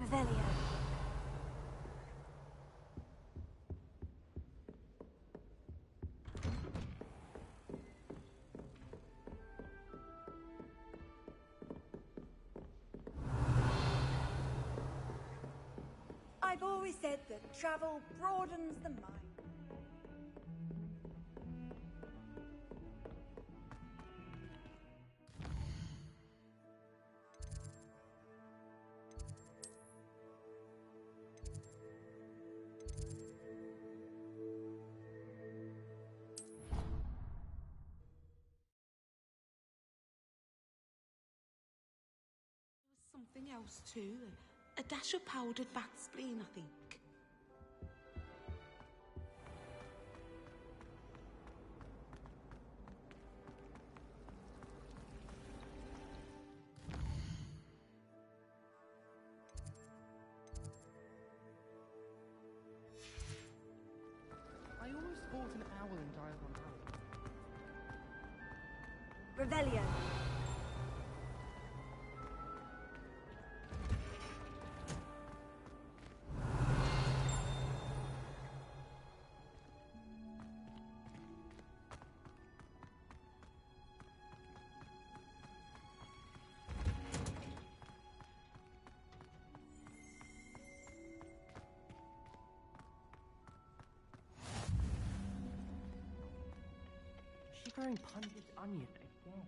Revelio. I've always said that travel broadens the mind. Something else too. A dash of powdered bat spleen, I think. I almost fought an owl in Diagon Alley. Revelio. Shivering pungent onion again.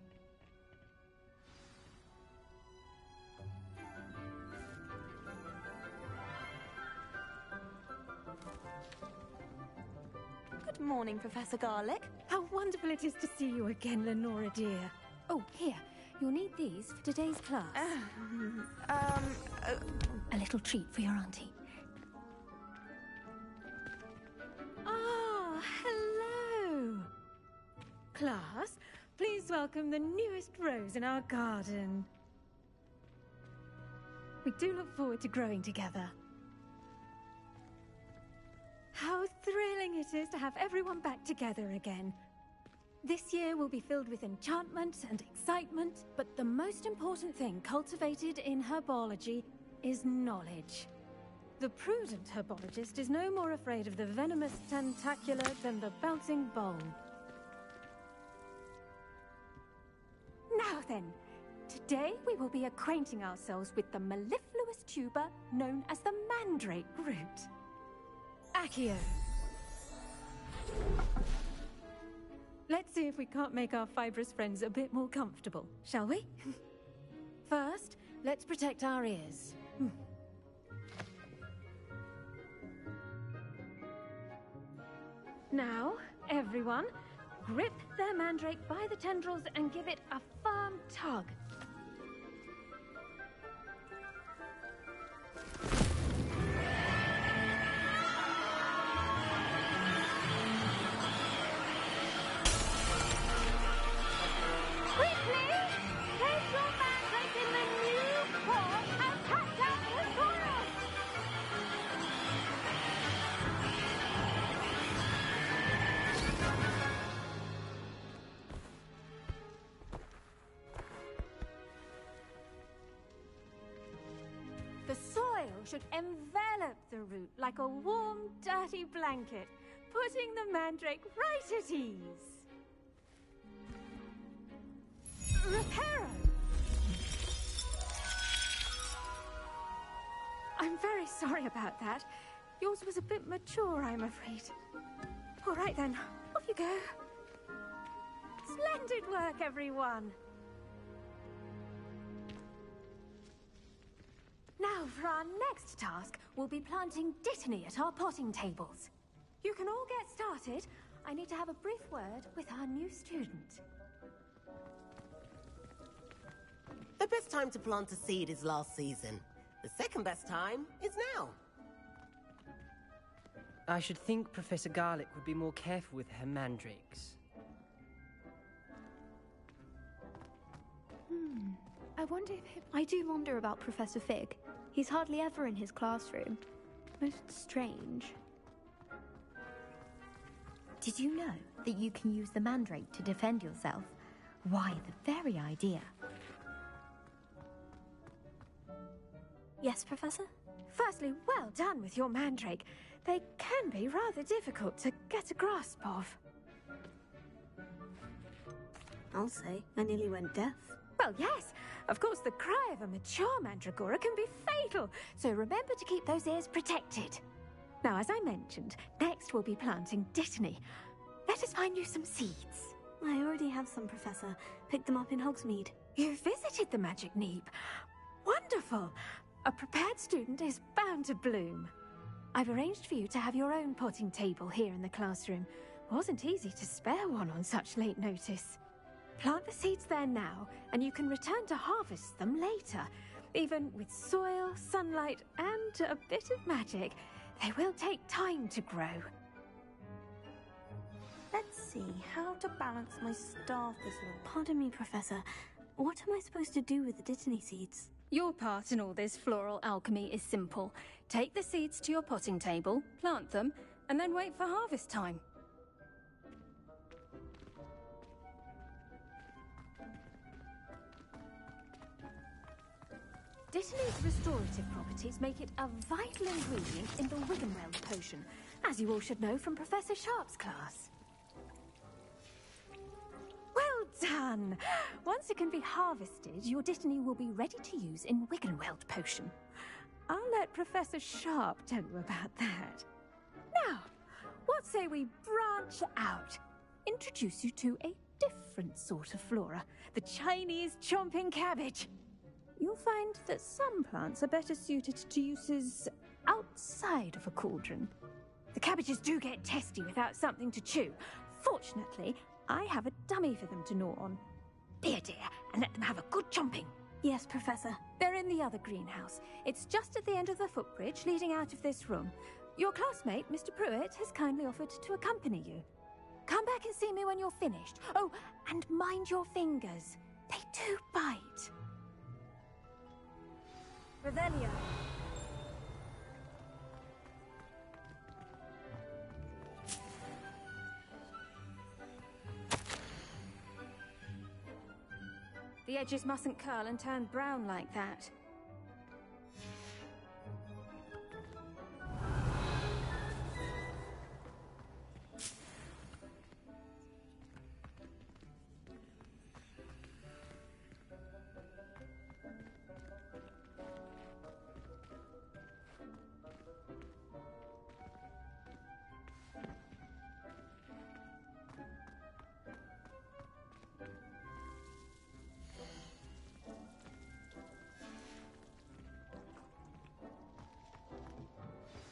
Good morning, Professor Garlic. How wonderful it is to see you again, Lenora dear. Oh, here. You'll need these for today's class. A little treat for your auntie. Ah, hello. Class, please welcome the newest rose in our garden. We do look forward to growing together. How thrilling it is to have everyone back together again. This year will be filled with enchantment and excitement, but the most important thing cultivated in herbology is knowledge. The prudent herbologist is no more afraid of the venomous tentacular than the bouncing bulb. Now then, today we will be acquainting ourselves with the mellifluous tuber known as the mandrake root. Accio. Let's see if we can't make our fibrous friends a bit more comfortable, shall we? First, let's protect our ears. Now, everyone, grip their mandrake by the tendrils and give it a firm tug. The soil should envelop the root like a warm, dirty blanket, putting the mandrake right at ease. Reparo! I'm very sorry about that. Yours was a bit mature, I'm afraid. All right then, off you go. Splendid work, everyone! Now, for our next task, we'll be planting dittany at our potting tables. You can all get started. I need to have a brief word with our new student. The best time to plant a seed is last season. The second best time is now. I should think Professor Garlic would be more careful with her mandrakes. I do wonder about Professor Fig. He's hardly ever in his classroom. Most strange. Did you know that you can use the mandrake to defend yourself? Why, the very idea. Yes, Professor? Firstly, well done with your mandrake. They can be rather difficult to get a grasp of. I'll say, I nearly went deaf. Well, yes. Of course, the cry of a mature mandragora can be fatal, so remember to keep those ears protected. Now, as I mentioned, next we'll be planting Dittany. Let us find you some seeds. I already have some, Professor. Picked them up in Hogsmeade. You visited the Magic Neep. Wonderful. A prepared student is bound to bloom. I've arranged for you to have your own potting table here in the classroom. Wasn't easy to spare one on such late notice. Plant the seeds there now, and you can return to harvest them later. Even with soil, sunlight, and a bit of magic, they will take time to grow. Let's see how to balance my staff this long. Pardon me, Professor. What am I supposed to do with the Dittany seeds? Your part in all this floral alchemy is simple. Take the seeds to your potting table, plant them, and then wait for harvest time. Dittany's restorative properties make it a vital ingredient in the Wiggenweld potion, as you all should know from Professor Sharp's class. Well done! Once it can be harvested, your Dittany will be ready to use in Wiggenweld potion. I'll let Professor Sharp tell you about that. Now, what say we branch out? Introduce you to a different sort of flora, the Chinese chomping cabbage. You'll find that some plants are better suited to uses outside of a cauldron. The cabbages do get testy without something to chew. Fortunately, I have a dummy for them to gnaw on. Be a dear and let them have a good chomping. Yes, Professor. They're in the other greenhouse. It's just at the end of the footbridge leading out of this room. Your classmate, Mr. Pruitt, has kindly offered to accompany you. Come back and see me when you're finished. Oh, and mind your fingers. They do bite. Revelio. The edges mustn't curl and turn brown like that.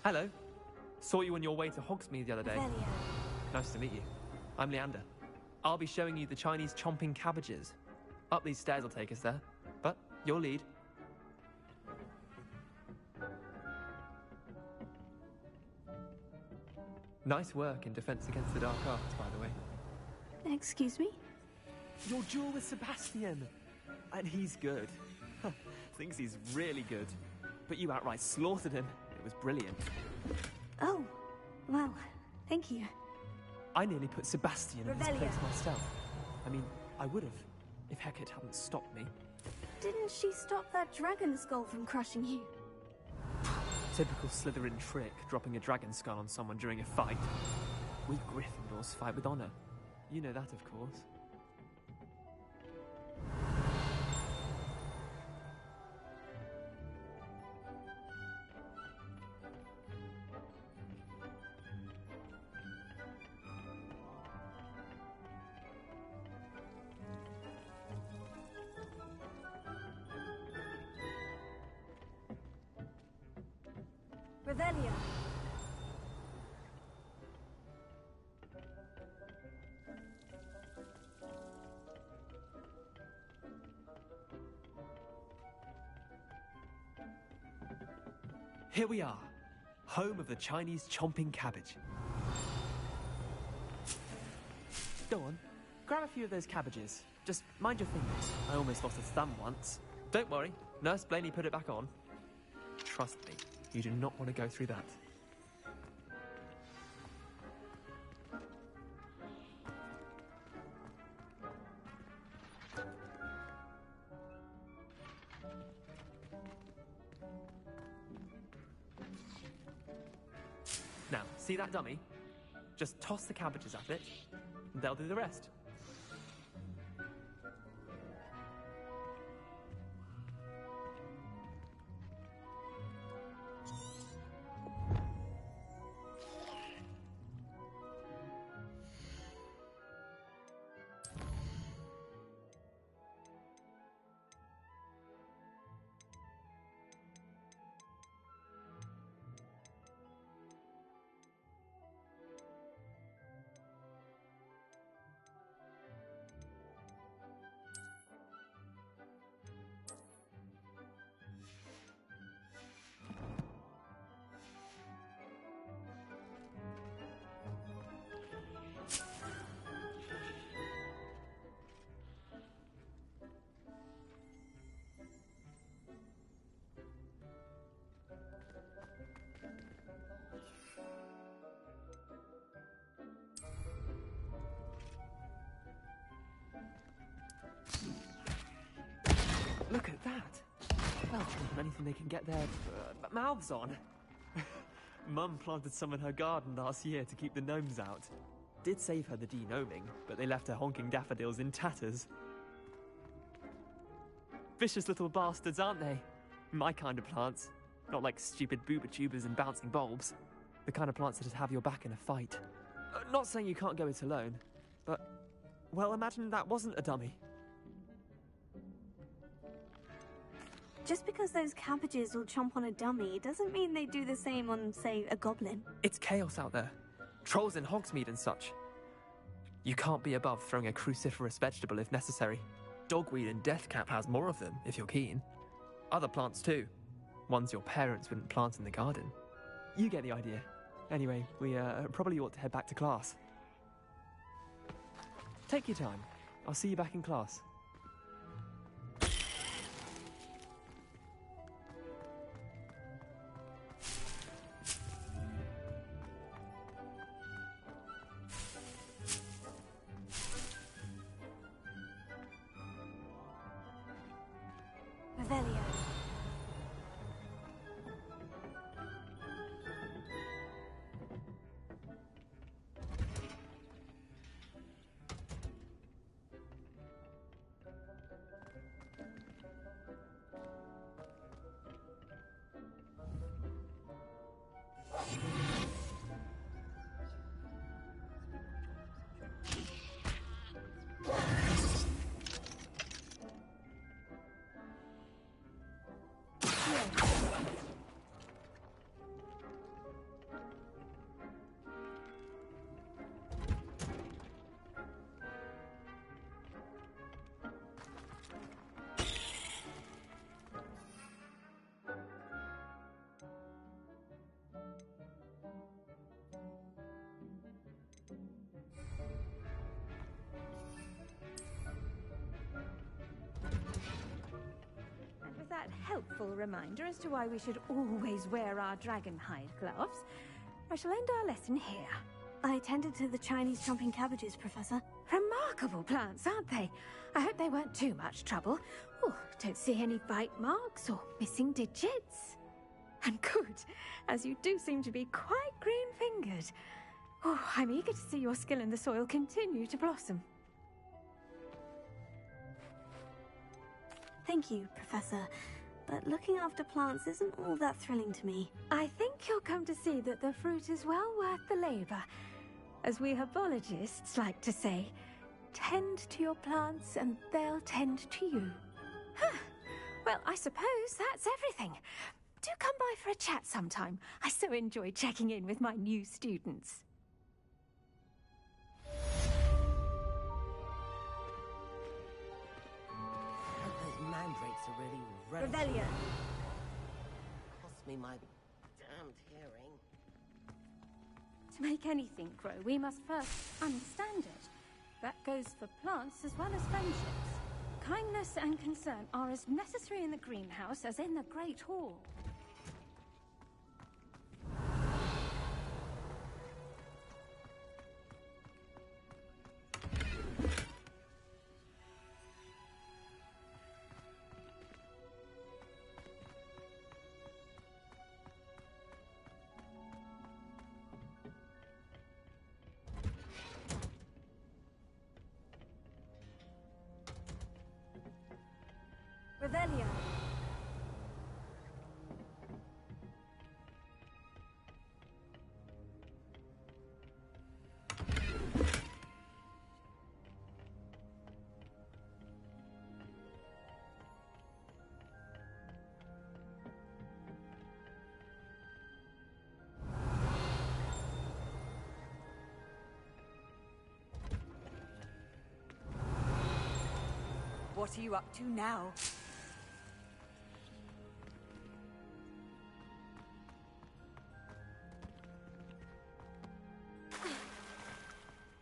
Hello. Saw you on your way to Hogsmeade the other day. Revelio. Nice to meet you. I'm Leander. I'll be showing you the Chinese chomping cabbages. Up these stairs will take us there. But your lead. Nice work in Defense Against the Dark Arts, by the way. Excuse me? Your duel with Sebastian! And he's good. Thinks he's really good. But you outright slaughtered him. It was brilliant. Oh, well, thank you. I nearly put Sebastian in his Revelio. place myself. I mean, I would have, if Hecate hadn't stopped me. Didn't she stop that dragon skull from crushing you? Typical Slytherin trick, dropping a dragon skull on someone during a fight. We Gryffindors fight with honor. You know that, of course. Revelio. Here we are, home of the Chinese chomping cabbage. Go on, grab a few of those cabbages. Just mind your fingers. I almost lost a thumb once. Don't worry, Nurse Blaney put it back on. Trust me, you do not want to go through that. See that dummy? Just toss the cabbages at it, and they'll do the rest. Look at that! Well, anything they can get their mouths on. Mum planted some in her garden last year to keep the gnomes out. Did save her the de-gnoming, but they left her honking daffodils in tatters. Vicious little bastards, aren't they? My kind of plants. Not like stupid booba tubers and bouncing bulbs. The kind of plants that'd have your back in a fight. Not saying you can't go it alone, but... well, imagine that wasn't a dummy. Just because those cabbages will chomp on a dummy doesn't mean they do the same on, say, a goblin. It's chaos out there. Trolls in Hogsmeade and such. You can't be above throwing a cruciferous vegetable if necessary. Dogweed and deathcap has more of them, if you're keen. Other plants too. Ones your parents wouldn't plant in the garden. You get the idea. Anyway, we probably ought to head back to class. Take your time. I'll see you back in class. Revelio. With that helpful reminder as to why we should always wear our dragon hide gloves, I shall end our lesson here. I tended to the Chinese chomping cabbages, Professor. Remarkable plants, aren't they? I hope they weren't too much trouble. Oh, don't see any bite marks or missing digits. And good, as you do seem to be quite green-fingered. Oh, I'm eager to see your skill in the soil continue to blossom. Thank you, Professor. But looking after plants isn't all that thrilling to me. I think you'll come to see that the fruit is well worth the labor. As we herbologists like to say, tend to your plants and they'll tend to you. Huh. Well, I suppose that's everything. Do come by for a chat sometime. I so enjoy checking in with my new students. Those mandrakes are really Revelio. Cost me my damned hearing. To make anything grow, we must first understand it. That goes for plants as well as friendships. Kindness and concern are as necessary in the greenhouse as in the Great Hall. Revelio. What are you up to now?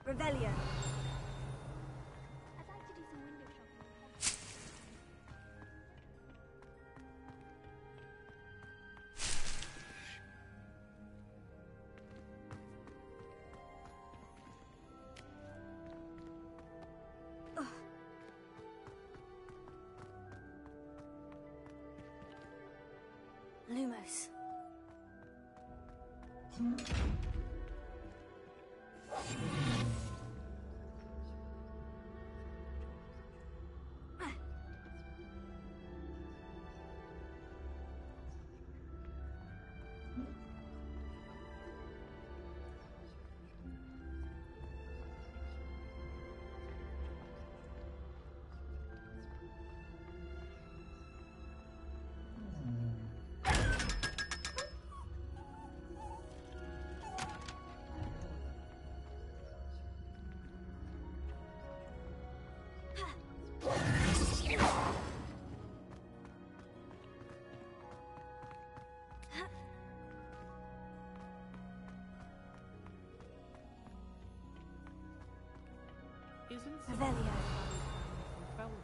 Revelio. I'd like to do some window shopping. Lumos. Isn't Revelio. Felton?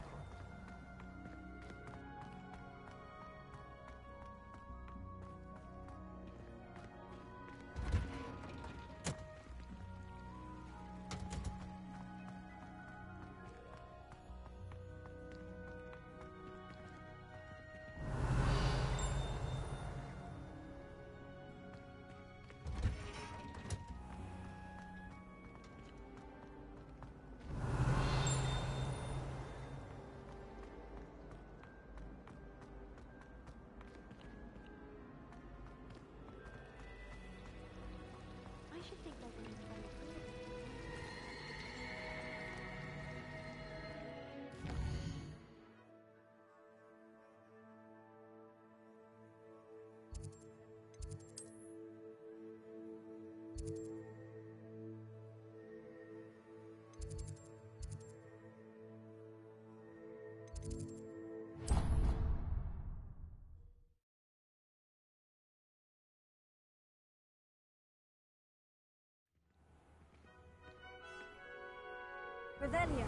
I should think they're going to find it. Revelio.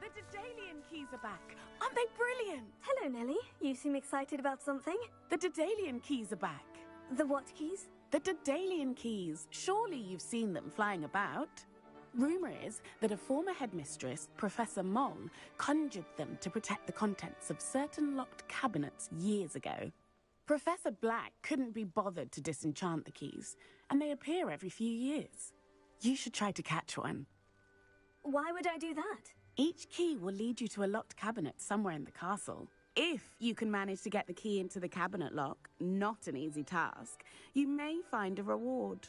The Daedalian keys are back. Aren't they brilliant? Hello, Nellie. You seem excited about something. The Daedalian keys are back. The what keys? The Daedalian keys. Surely you've seen them flying about. Rumour is that a former headmistress, Professor Moll, conjured them to protect the contents of certain locked cabinets years ago. Professor Black couldn't be bothered to disenchant the keys, and they appear every few years. You should try to catch one. Why would I do that? Each key will lead you to a locked cabinet somewhere in the castle. If you can manage to get the key into the cabinet lock, not an easy task, you may find a reward.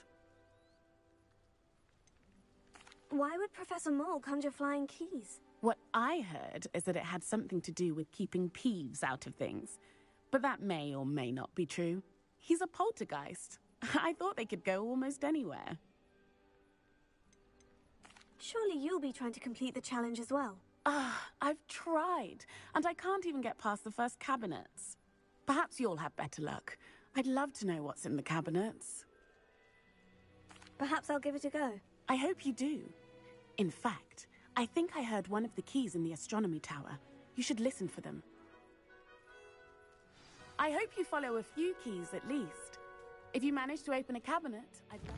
Why would Professor Moll conjure flying keys? What I heard is that it had something to do with keeping Peeves out of things. But that may or may not be true. He's a poltergeist. I thought they could go almost anywhere. Surely you'll be trying to complete the challenge as well. I've tried, and I can't even get past the first cabinets. Perhaps you'll have better luck. I'd love to know what's in the cabinets. Perhaps I'll give it a go. I hope you do. In fact, I think I heard one of the keys in the astronomy tower. You should listen for them. I hope you follow a few keys at least. If you manage to open a cabinet, I'd love...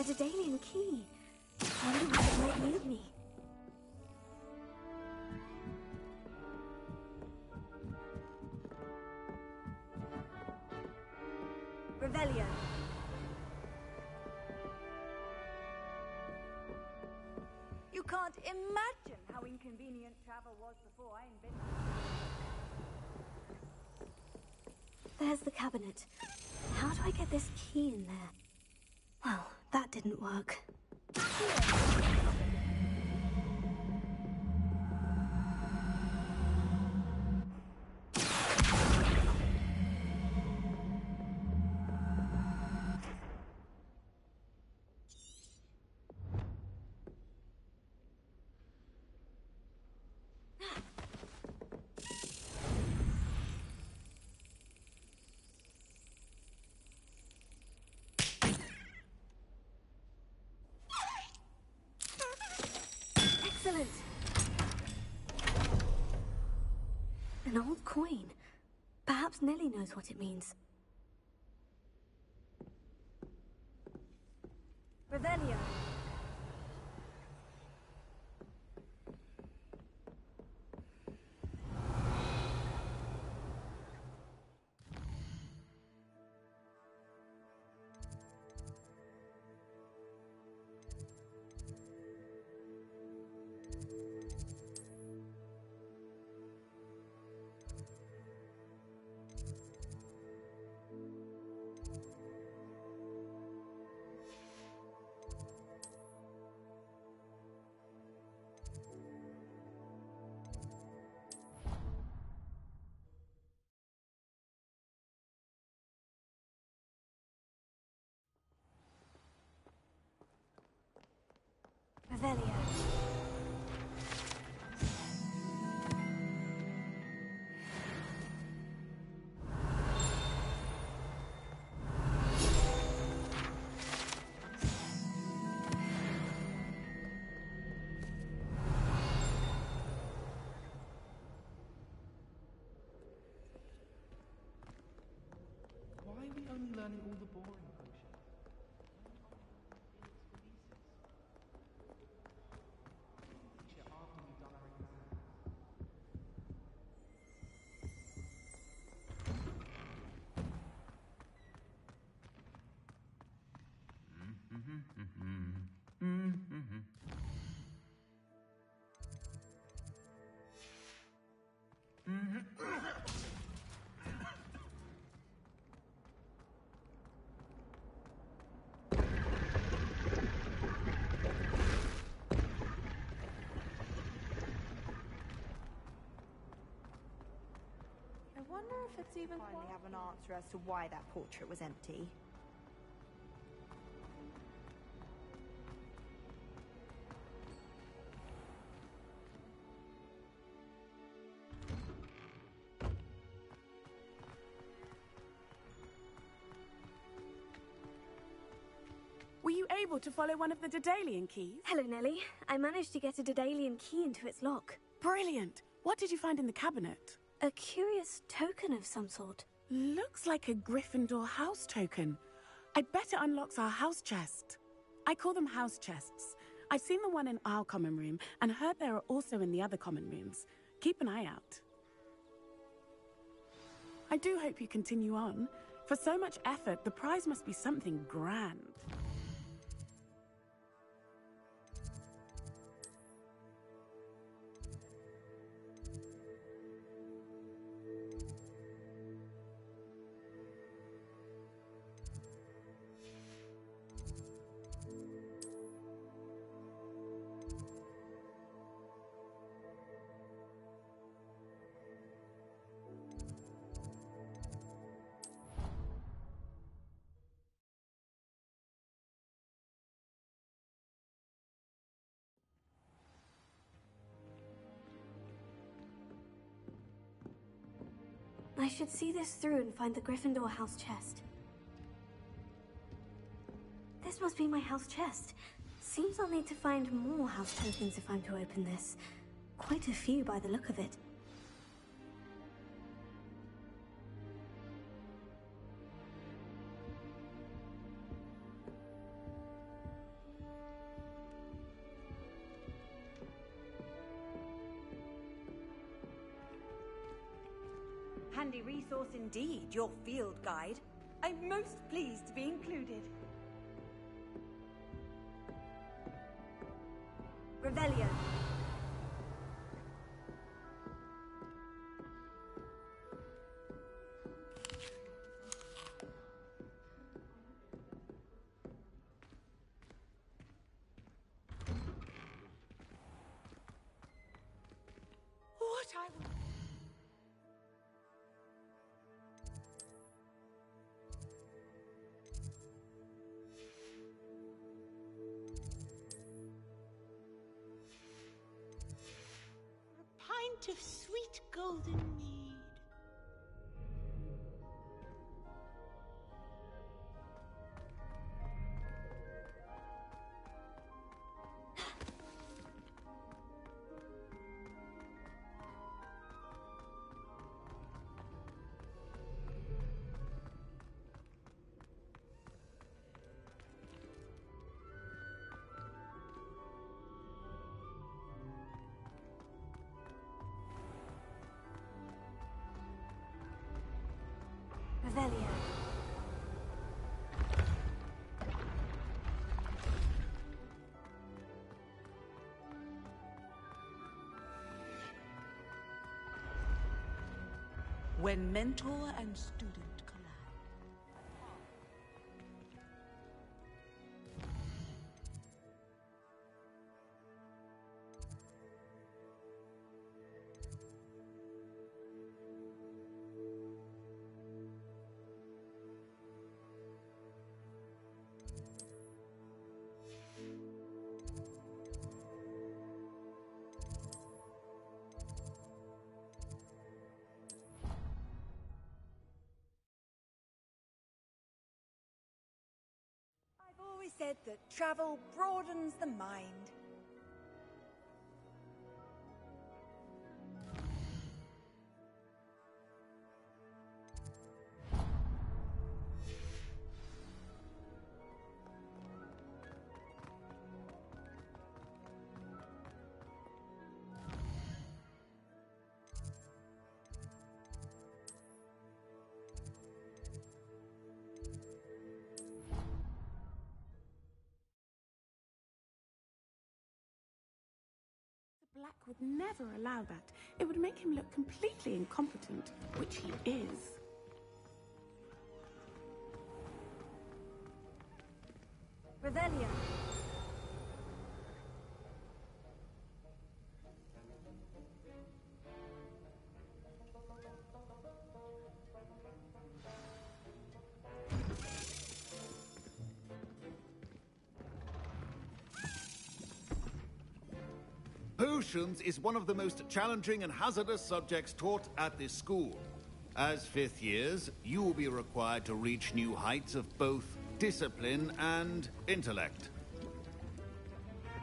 A Daedalian key. I wonder what it might lead me. Revelio. You can't imagine how inconvenient travel was before I invented it. There's the cabinet. How do I get this key in there? Well, that didn't work. Excellent! An old coin. Perhaps Nellie knows what it means. Revelio. Revelio. Why are we only learning all the boring potions? Teacher, after we've done our exams. I wonder if it's even finally have an answer as to why that portrait was empty. Were you able to follow one of the Daedalian keys? Hello, Nellie. I managed to get a Daedalian key into its lock. Brilliant! What did you find in the cabinet? A curious token of some sort. Looks like a Gryffindor house token. I'd bet it unlocks our house chest. I call them house chests. I've seen the one in our common room and heard there are also in the other common rooms. Keep an eye out. I do hope you continue on. For so much effort, the prize must be something grand. I should see this through and find the Gryffindor house chest. This must be my house chest. Seems I'll need to find more house tokens if I'm to open this. Quite a few by the look of it. Handy resource indeed, your field guide. I'm most pleased to be included. Revelio. What I will... A pint of sweet golden mead. Revelio. When mentor and student collide. I've always said that travel broadens the mind. Black would never allow that. It would make him look completely incompetent, which he is. Revelio. Potions is one of the most challenging and hazardous subjects taught at this school. As fifth years, you will be required to reach new heights of both discipline and intellect.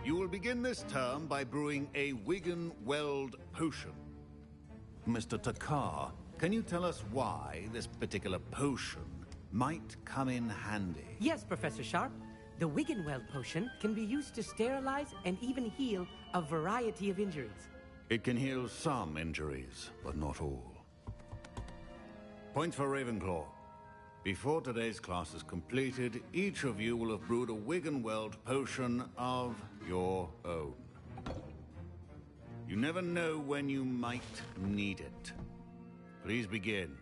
You will begin this term by brewing a Wigan Weld potion. Mr. Takar, can you tell us why this particular potion might come in handy? Yes, Professor Sharp. The Wiggenweld potion can be used to sterilize and even heal a variety of injuries. It can heal some injuries, but not all. Point for Ravenclaw. Before today's class is completed, each of you will have brewed a Wiggenweld potion of your own. You never know when you might need it. Please begin.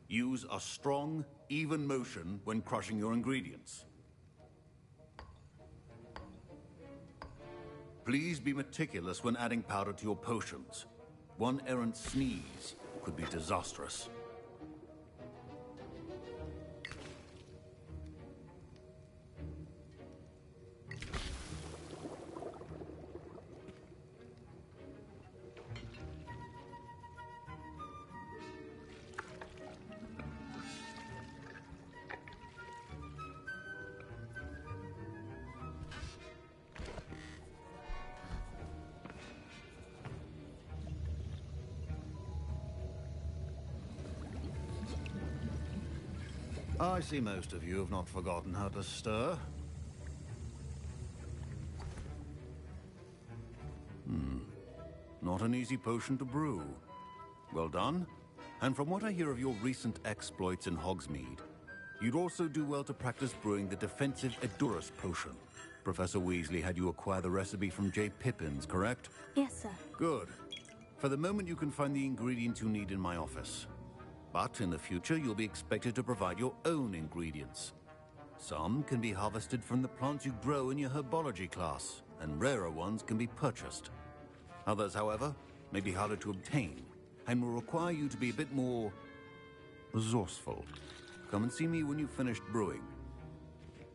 Use a strong, even motion when crushing your ingredients. Please be meticulous when adding powder to your potions. One errant sneeze could be disastrous. I see most of you have not forgotten how to stir. Not an easy potion to brew. Well done. And from what I hear of your recent exploits in Hogsmeade, you'd also do well to practice brewing the defensive Edurus potion. Professor Weasley had you acquire the recipe from J. Pippin's, correct? Yes, sir. Good. For the moment, you can find the ingredients you need in my office. But in the future, you'll be expected to provide your own ingredients. Some can be harvested from the plants you grow in your herbology class, and rarer ones can be purchased. Others, however, may be harder to obtain, and will require you to be a bit more resourceful. Come and see me when you've finished brewing,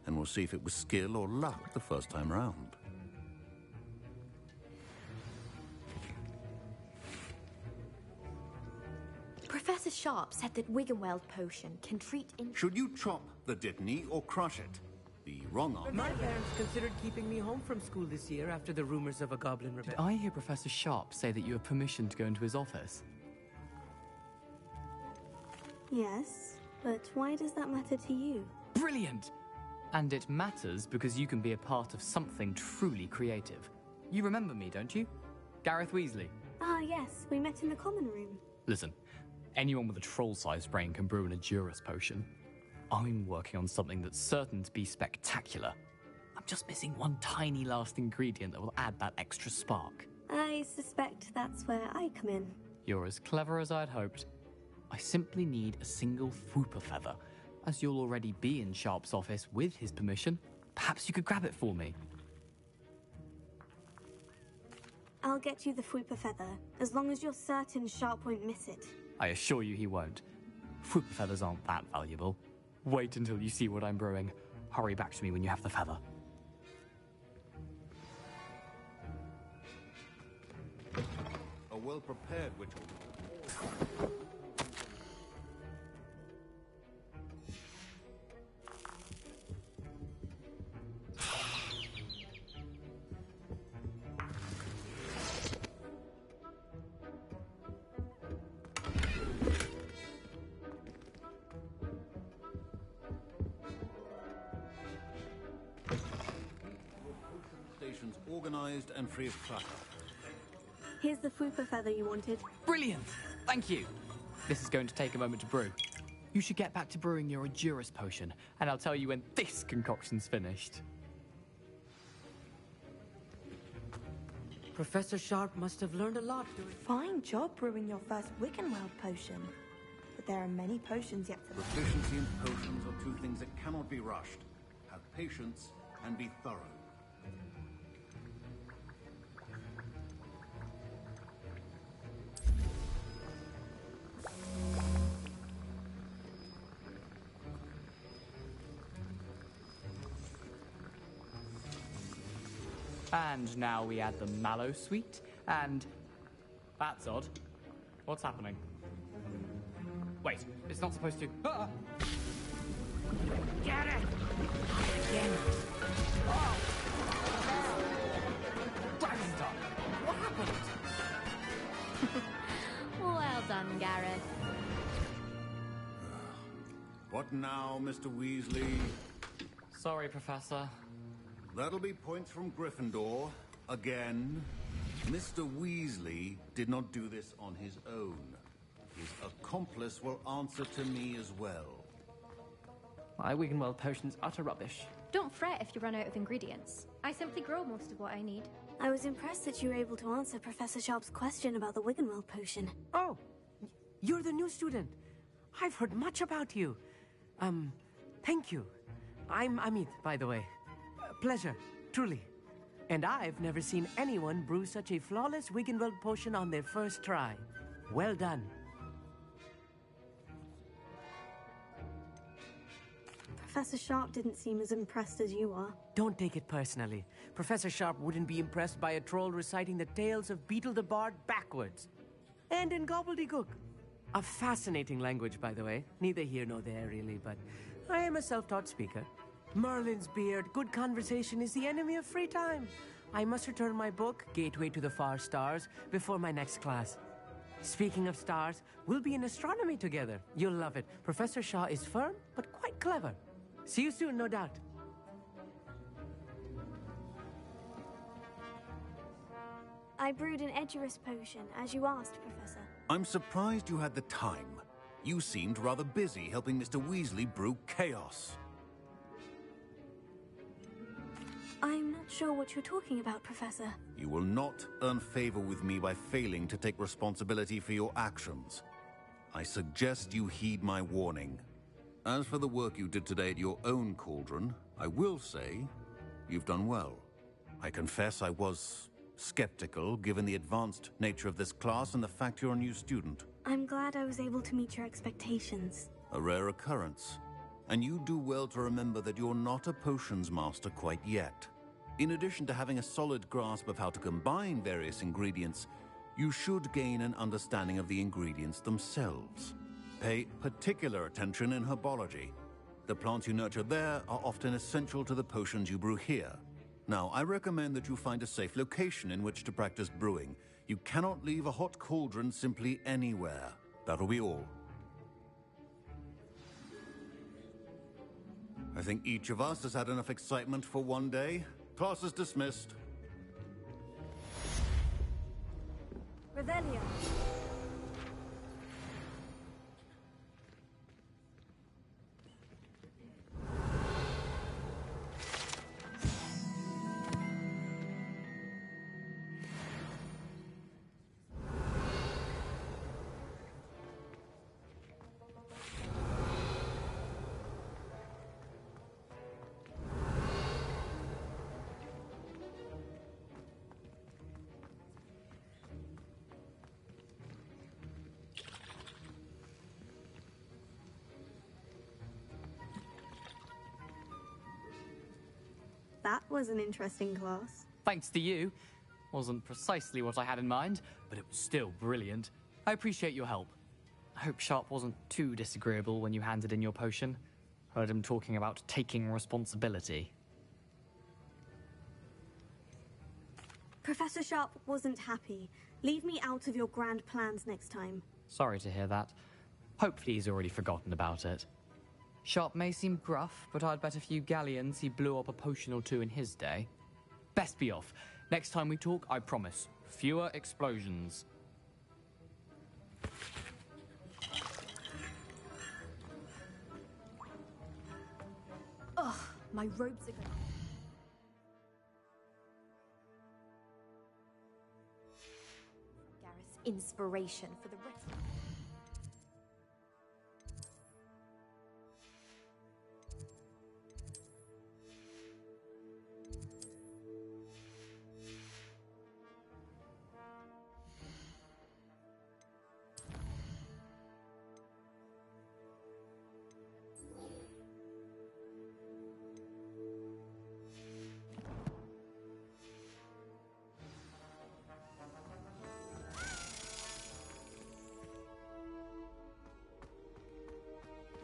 and we'll see if it was skill or luck the first time round. Professor Sharp said that Wiggenweld potion can treat in... Should you chop the Dittany or crush it? The wrong answer. My parents considered keeping me home from school this year after the rumors of a goblin rebellion. Did I hear Professor Sharp say that you have permission to go into his office? Yes, but why does that matter to you? Brilliant! And it matters because you can be a part of something truly creative. You remember me, don't you? Gareth Weasley. Ah, yes, we met in the common room. Listen, anyone with a troll-sized brain can brew an Edurus potion. I'm working on something that's certain to be spectacular. I'm just missing one tiny last ingredient that will add that extra spark. I suspect that's where I come in. You're as clever as I'd hoped. I simply need a single Fwooper feather. As you'll already be in Sharp's office with his permission, perhaps you could grab it for me. I'll get you the Fwooper feather, as long as you're certain Sharp won't miss it. I assure you he won't. Fwooper feathers aren't that valuable. Wait until you see what I'm brewing. Hurry back to me when you have the feather. A well-prepared witch. Organized and free of clutter. Here's the Fwooper feather you wanted. Brilliant! Thank you! This is going to take a moment to brew. You should get back to brewing your Edurus potion, and I'll tell you when this concoction's finished. Professor Sharp must have learned a lot doing... Fine job brewing your first Wiggenweld potion. But there are many potions yet to... Proficiency and potions are two things that cannot be rushed. Have patience and be thorough. And now we add the mallow sweet, and... That's odd. What's happening? Wait, it's not supposed to... Ah! Get it! Again! Oh! Dragon's Dog! What happened? Well done, Gareth. What now, Mr. Weasley? Sorry, Professor. That'll be points from Gryffindor. Again. Mr. Weasley did not do this on his own. His accomplice will answer to me as well. My Wiggenweld potion's utter rubbish. Don't fret if you run out of ingredients. I simply grow most of what I need. I was impressed that you were able to answer Professor Sharp's question about the Wiggenweld potion. Oh, you're the new student. I've heard much about you. Thank you. I'm Amit, by the way. Pleasure, truly. And I've never seen anyone brew such a flawless Wiggenweld potion on their first try. Well done. Professor Sharp didn't seem as impressed as you are. Don't take it personally. Professor Sharp wouldn't be impressed by a troll reciting the tales of Beetle the Bard backwards. And in gobbledygook. A fascinating language, by the way. Neither here nor there, really, but I am a self-taught speaker. Merlin's beard, good conversation is the enemy of free time. I must return my book, Gateway to the Far Stars, before my next class. Speaking of stars, we'll be in astronomy together. You'll love it. Professor Shaw is firm, but quite clever. See you soon, no doubt. I brewed an Edurus potion, as you asked, Professor. I'm surprised you had the time. You seemed rather busy helping Mr. Weasley brew chaos. I'm not sure what you're talking about, Professor. You will not earn favor with me by failing to take responsibility for your actions. I suggest you heed my warning. As for the work you did today at your own cauldron, I will say you've done well. I confess I was skeptical, given the advanced nature of this class and the fact you're a new student. I'm glad I was able to meet your expectations. A rare occurrence. And you do well to remember that you're not a potions master quite yet. In addition to having a solid grasp of how to combine various ingredients, you should gain an understanding of the ingredients themselves. Pay particular attention in herbology. The plants you nurture there are often essential to the potions you brew here. Now, I recommend that you find a safe location in which to practice brewing. You cannot leave a hot cauldron simply anywhere. That'll be all. I think each of us has had enough excitement for one day. Class is dismissed. Revelio. That was an interesting class. Thanks to you. Wasn't precisely what I had in mind, but it was still brilliant. I appreciate your help. I hope Sharp wasn't too disagreeable when you handed in your potion. Heard him talking about taking responsibility. Professor Sharp wasn't happy. Leave me out of your grand plans next time. Sorry to hear that. Hopefully he's already forgotten about it. Sharp may seem gruff, but I'd bet a few galleons he blew up a potion or two in his day. Best be off. Next time we talk, I promise, fewer explosions. Ugh, my robes are gonna... Gareth's inspiration for the rest of...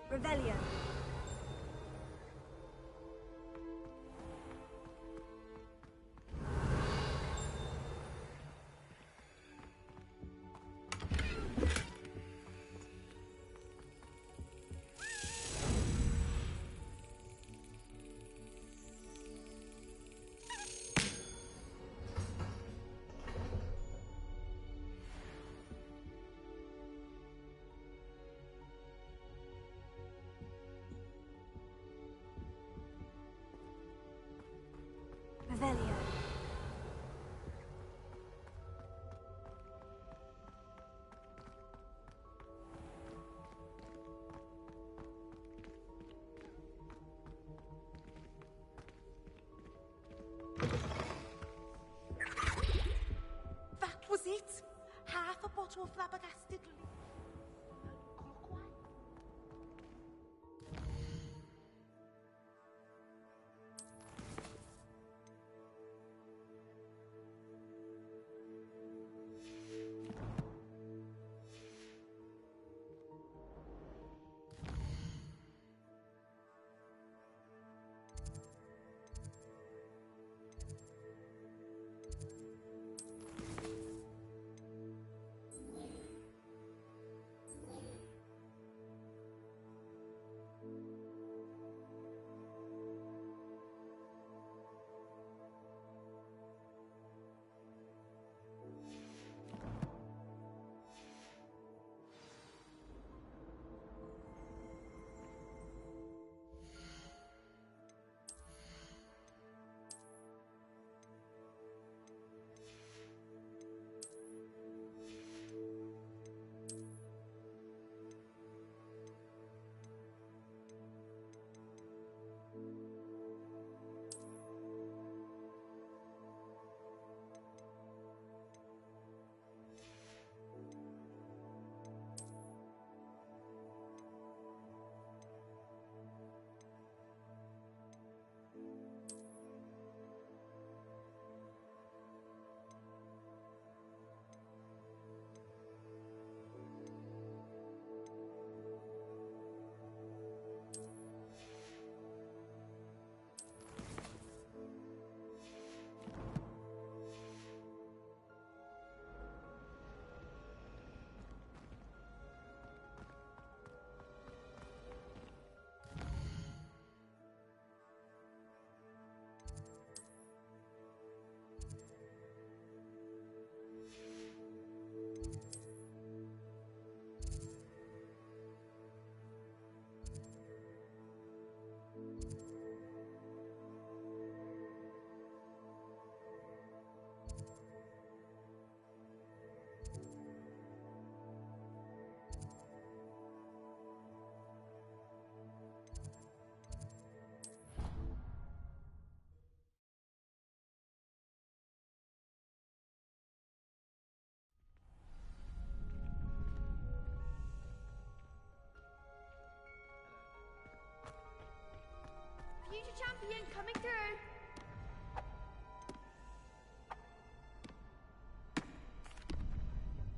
Revelio. Revelio. That was it. Half a bottle of flabbergasted. champion coming through.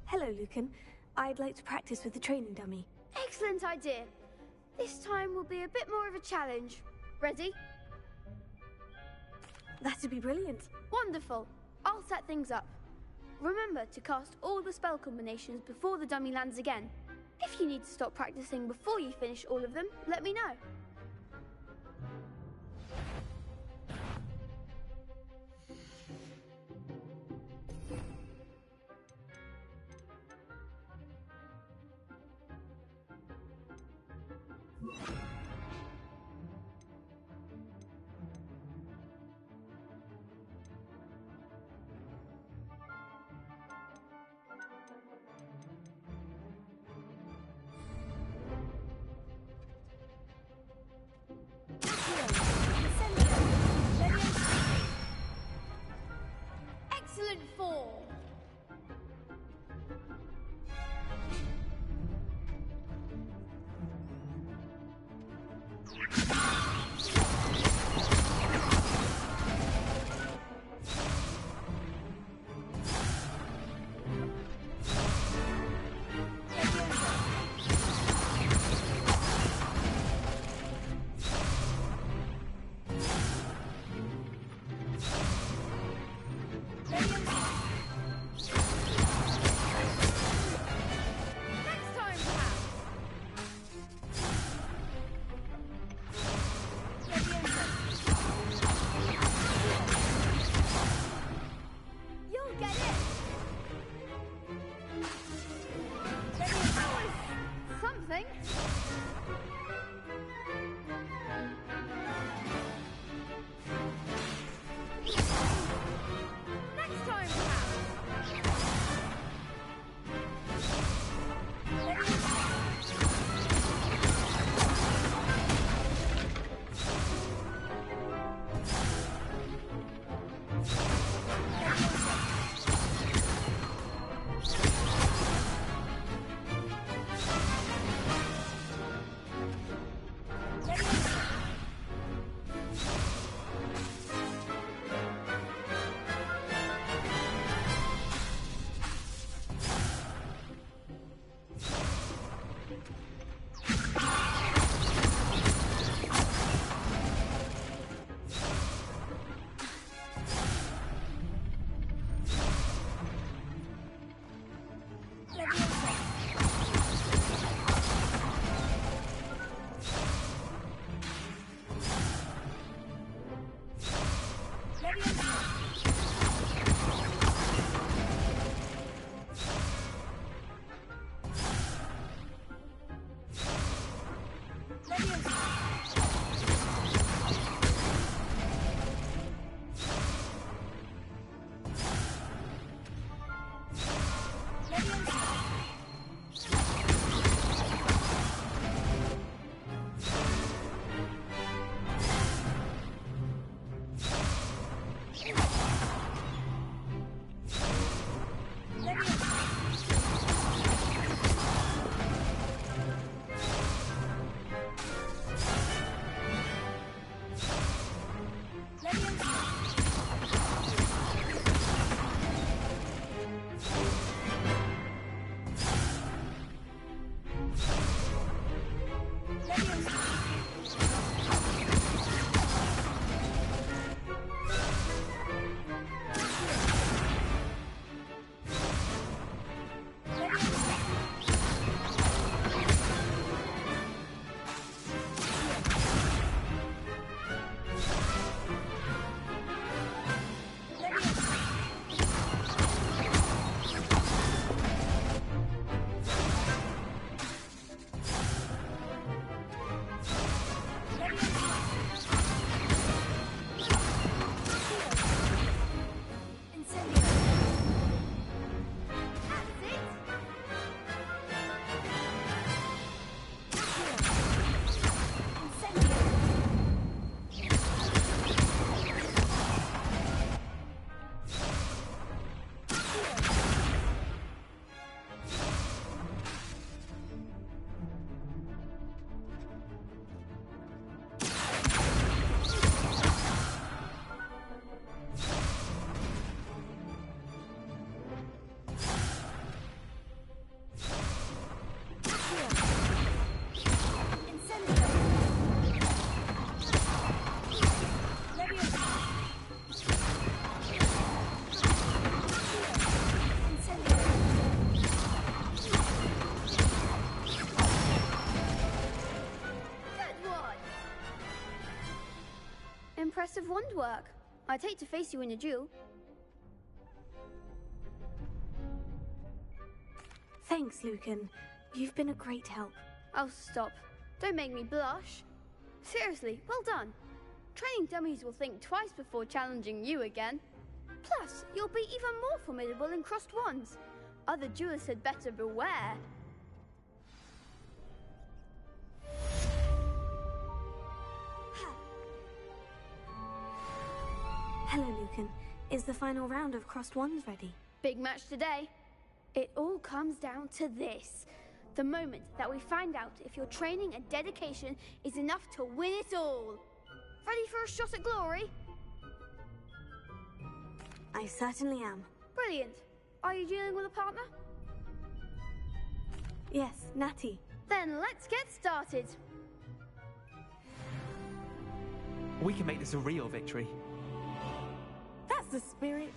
Hello, Lucan. I'd like to practice with the training dummy. Excellent idea. This time will be a bit more of a challenge. Ready? That'd be brilliant. Wonderful. I'll set things up. Remember to cast all the spell combinations before the dummy lands again. If you need to stop practicing before you finish all of them, let me know. Excellent form. Next time, perhaps. impressive wand work. I'd hate to face you in a duel. Thanks, Lucan. You've been a great help. Oh, stop. Don't make me blush. Seriously, well done. Training dummies will think twice before challenging you again. Plus, you'll be even more formidable in crossed wands. Other duelists had better beware. Hello, Lucan. Is the final round of crossed wands ready? Big match today. It all comes down to this. The moment that we find out if your training and dedication is enough to win it all. Ready for a shot at glory? I certainly am. Brilliant. Are you dealing with a partner? Yes, Natty. Then let's get started. We can make this a real victory. That's the spirit.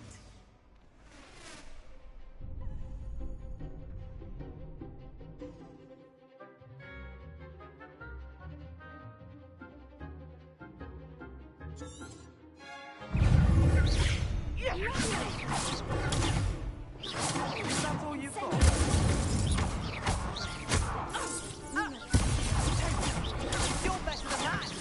That's all you've got. You're better than that.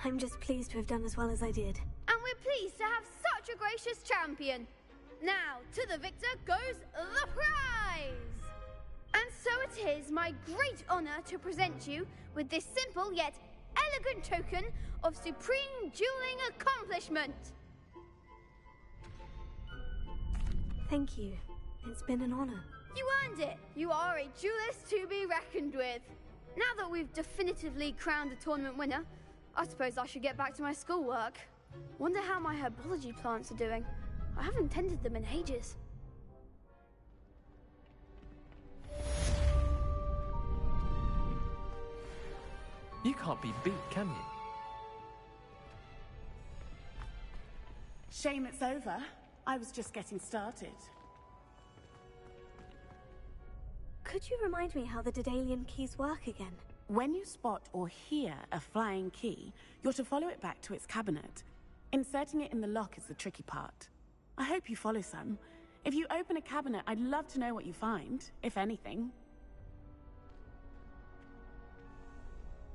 I'm just pleased to have done as well as I did. And we're pleased to have such a gracious champion. Now, to the victor goes the prize! And so it is my great honor to present you with this simple yet elegant token of supreme dueling accomplishment. Thank you. It's been an honor. You earned it. You are a duelist to be reckoned with. Now that we've definitively crowned a tournament winner, I suppose I should get back to my schoolwork. Wonder how my herbology plants are doing. I haven't tended them in ages. You can't be beat, can you? Shame it's over. I was just getting started. Could you remind me how the Daedalian keys work again? When you spot or hear a flying key, you're to follow it back to its cabinet. Inserting it in the lock is the tricky part. I hope you follow some. If you open a cabinet, I'd love to know what you find, if anything.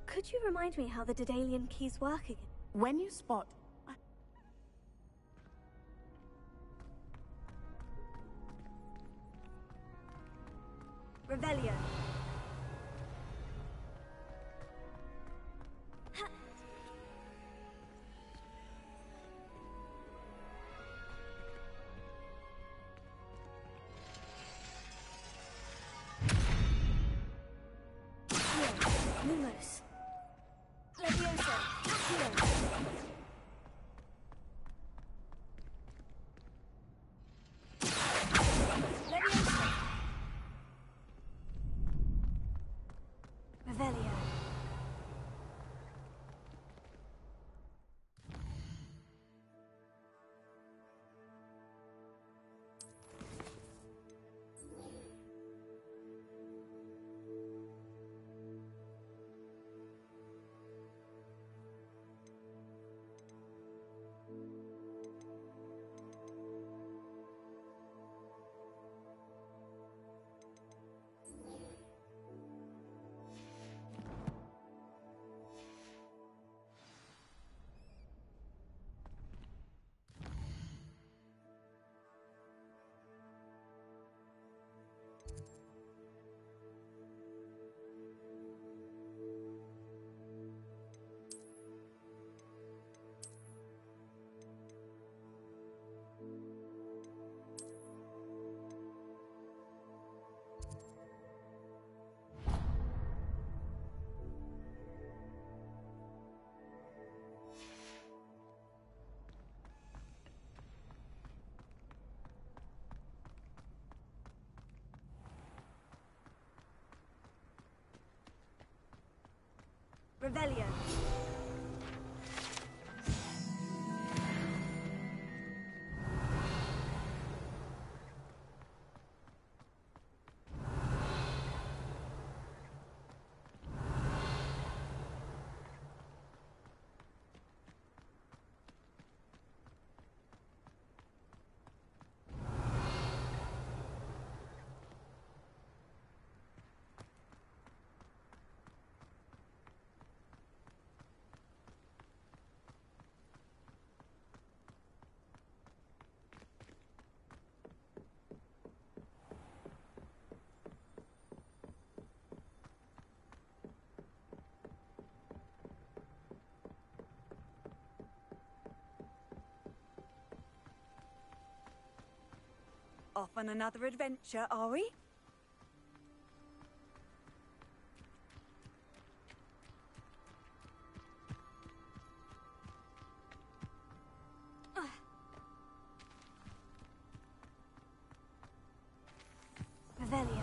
Could you remind me how the Daedalian keys work again? When you spot... Revelio. Lumos. Levioso. Accio. Levioso. Revelio. Revelio. Off on another adventure, are we? Revelio.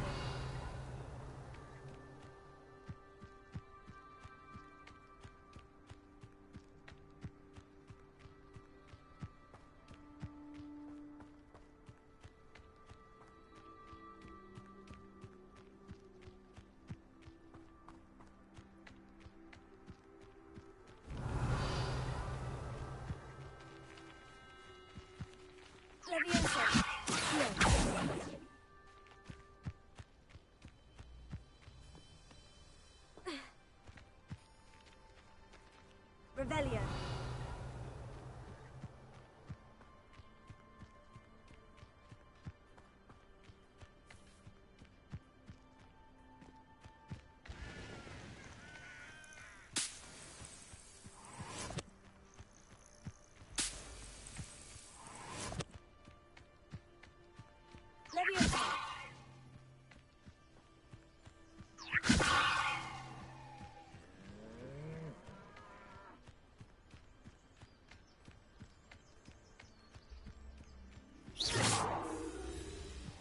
Revelio.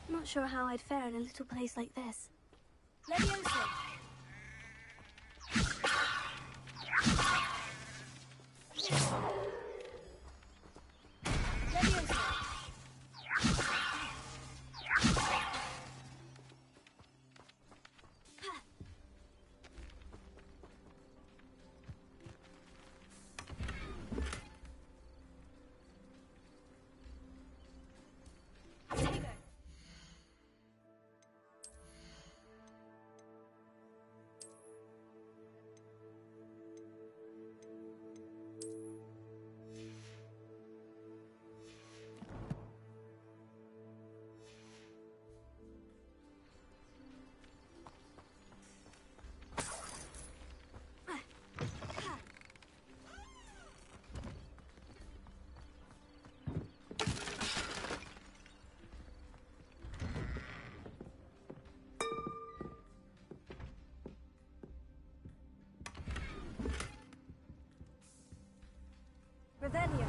Not sure how I'd fare in a little place like this. Leviosa. Revelio.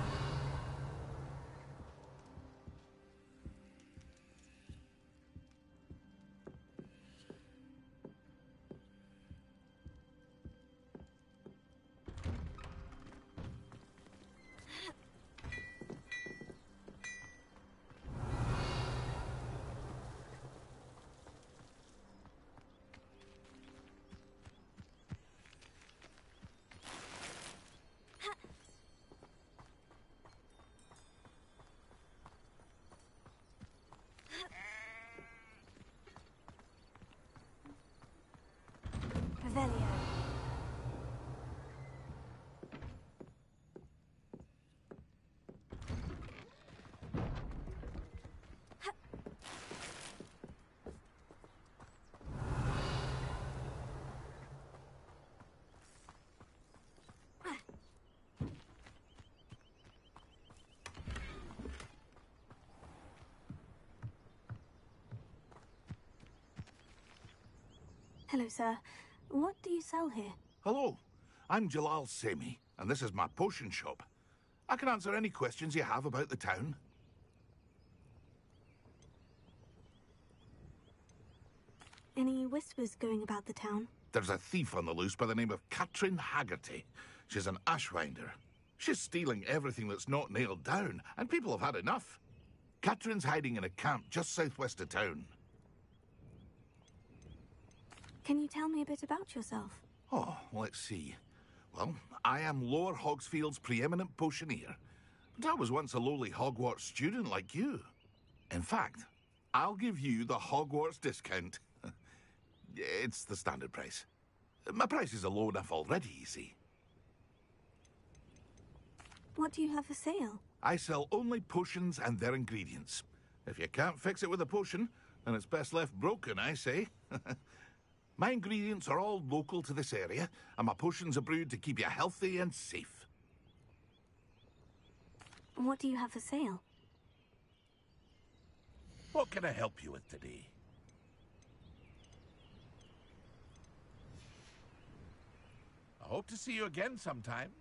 Revelio. Hello, sir. What do you sell here? Hello, I'm Jalal Semi, and this is my potion shop. I can answer any questions you have about the town. Any whispers going about the town? There's a thief on the loose by the name of Katrin Haggerty. She's an ashwinder. She's stealing everything that's not nailed down, and people have had enough. Katrin's hiding in a camp just southwest of town. Can you tell me a bit about yourself? Oh, let's see. Well, I am Lower Hogsfield's preeminent potioneer. But I was once a lowly Hogwarts student like you. In fact, I'll give you the Hogwarts discount. It's the standard price. My prices are low enough already, you see. What do you have for sale? I sell only potions and their ingredients. If you can't fix it with a potion, then it's best left broken, I say. My ingredients are all local to this area, and my potions are brewed to keep you healthy and safe. What do you have for sale? What can I help you with today? I hope to see you again sometime.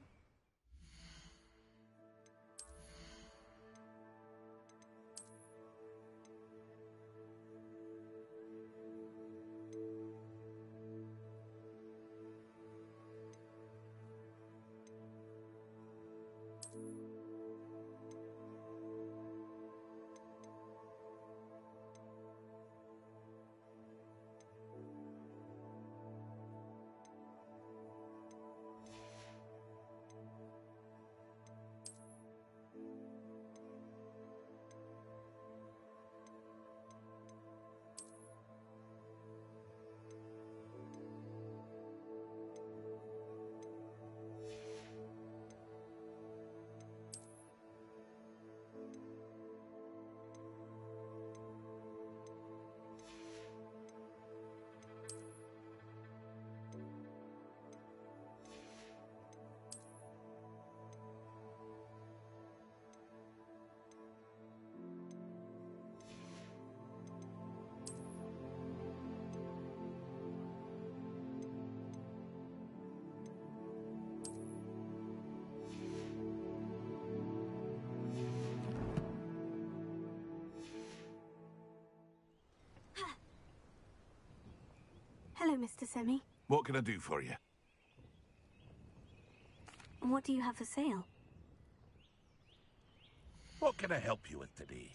Hello, Mr. Semi. What can I do for you? What do you have for sale? What can I help you with today?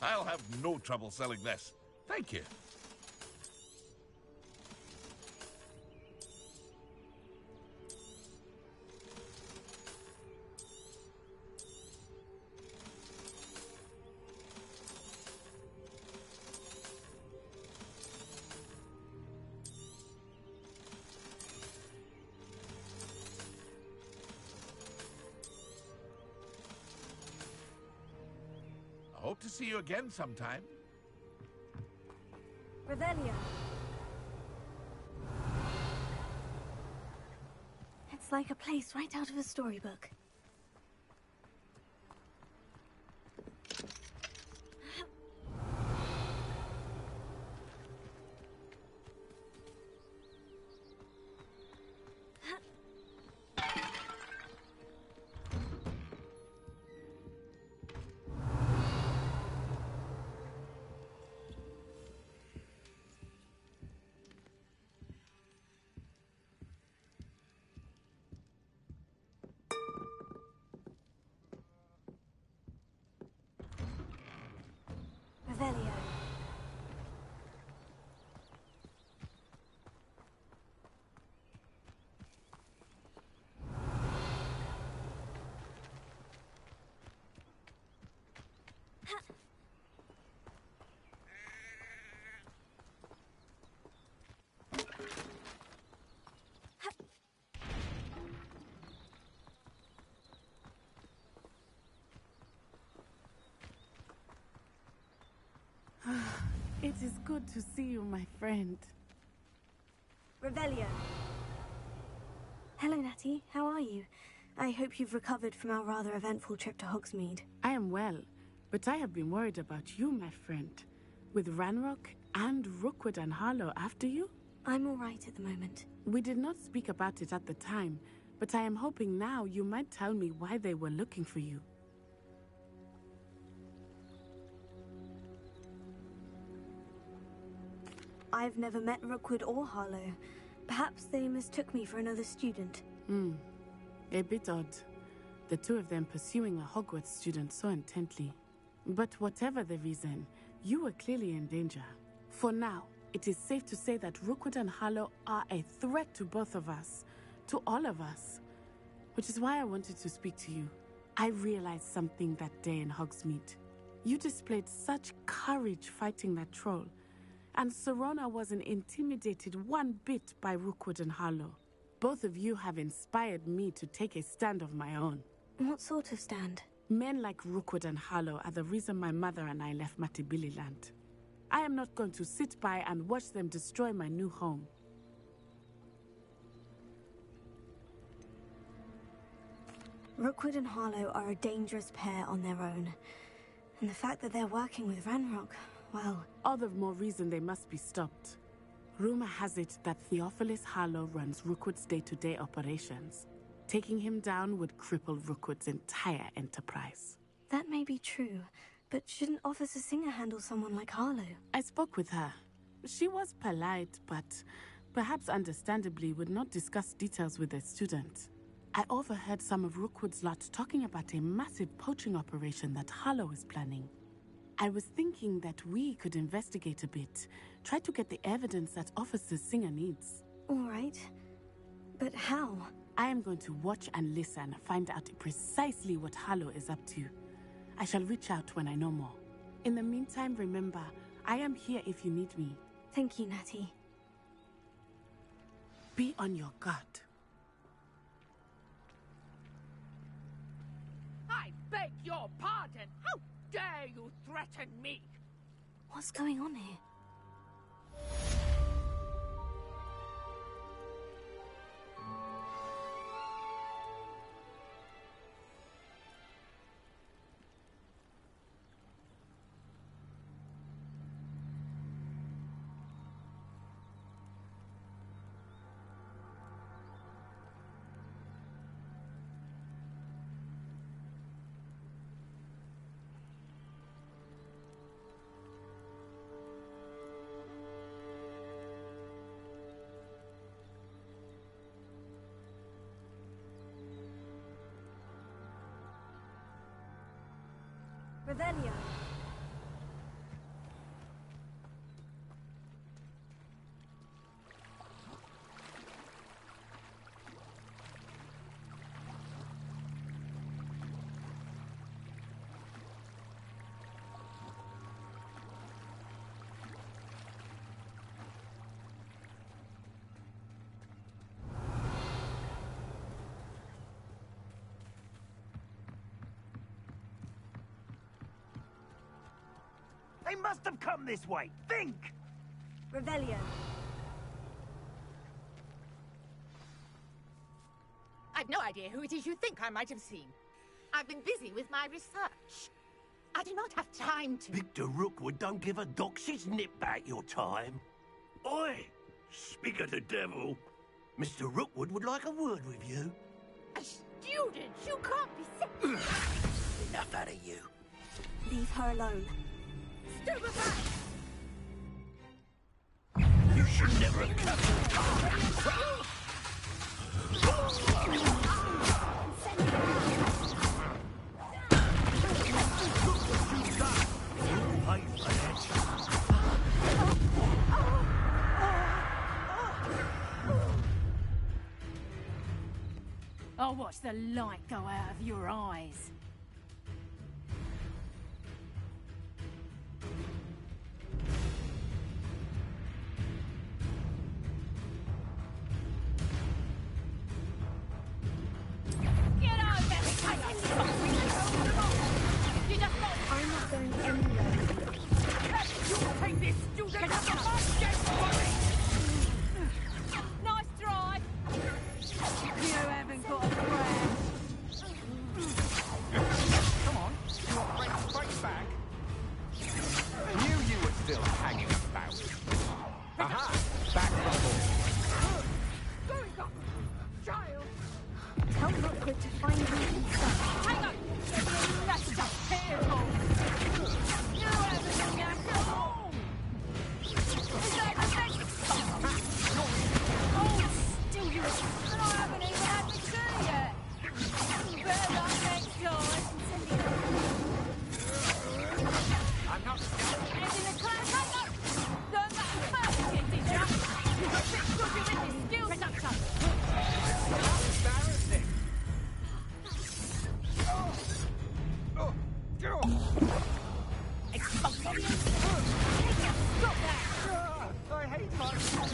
I'll have no trouble selling this. Thank you. I hope to see you again sometime. Revelio. It's like a place right out of a storybook. Revelio. It is good to see you, my friend. Revelio. Hello, Natty. How are you? I hope you've recovered from our rather eventful trip to Hogsmeade. I am well, but I have been worried about you, my friend. With Ranrock and Rookwood and Harlow after you? I'm all right at the moment. We did not speak about it at the time, but I am hoping now you might tell me why they were looking for you. I've never met Rookwood or Harlow. Perhaps they mistook me for another student. A bit odd. The two of them pursuing a Hogwarts student so intently. But whatever the reason, you were clearly in danger. For now, it is safe to say that Rookwood and Harlow are a threat to both of us. To all of us. Which is why I wanted to speak to you. I realized something that day in Hogsmeade. You displayed such courage fighting that troll. And Serona wasn't intimidated one bit by Rookwood and Harlow. Both of you have inspired me to take a stand of my own. What sort of stand? Men like Rookwood and Harlow are the reason my mother and I left Matabeleland. I am not going to sit by and watch them destroy my new home. Rookwood and Harlow are a dangerous pair on their own. And the fact that they're working with Ranrock, well... all the more reason they must be stopped. Rumor has it that Theophilus Harlow runs Rookwood's day-to-day operations. Taking him down would cripple Rookwood's entire enterprise. That may be true, but shouldn't Officer Singer handle someone like Harlow? I spoke with her. She was polite, but perhaps understandably would not discuss details with a student. I overheard some of Rookwood's lot talking about a massive poaching operation that Harlow is planning. I was thinking that we could investigate a bit, try to get the evidence that Officer Singer needs. All right. But how? I am going to watch and listen, find out precisely what Harlow is up to. I shall reach out when I know more. In the meantime, remember, I am here if you need me. Thank you, Natty. Be on your guard. I beg your pardon. How dare you threaten me? What's going on here? Revelio. They must have come this way. Think! Revelio. I've no idea who it is you think I might have seen. I've been busy with my research. I do not have time to... Victor Rookwood don't give a doxy's nip back your time. Oi! Speak of the devil. Mr. Rookwood would like a word with you. A student? You can't be sick. Enough out of you. Leave her alone. Stupefy! You should never have come. I'll watch the light go out of your eyes. I'm not going anywhere. Take this student as a market! Nice try! You haven't got a friend. Come on, you want Frank's fight back? Knew you were still hanging about. Aha! Back bubble. Going up! Child! Tell Rookwood to find me himself. Hang on! That's just terrible! You haven't been at home! Is that the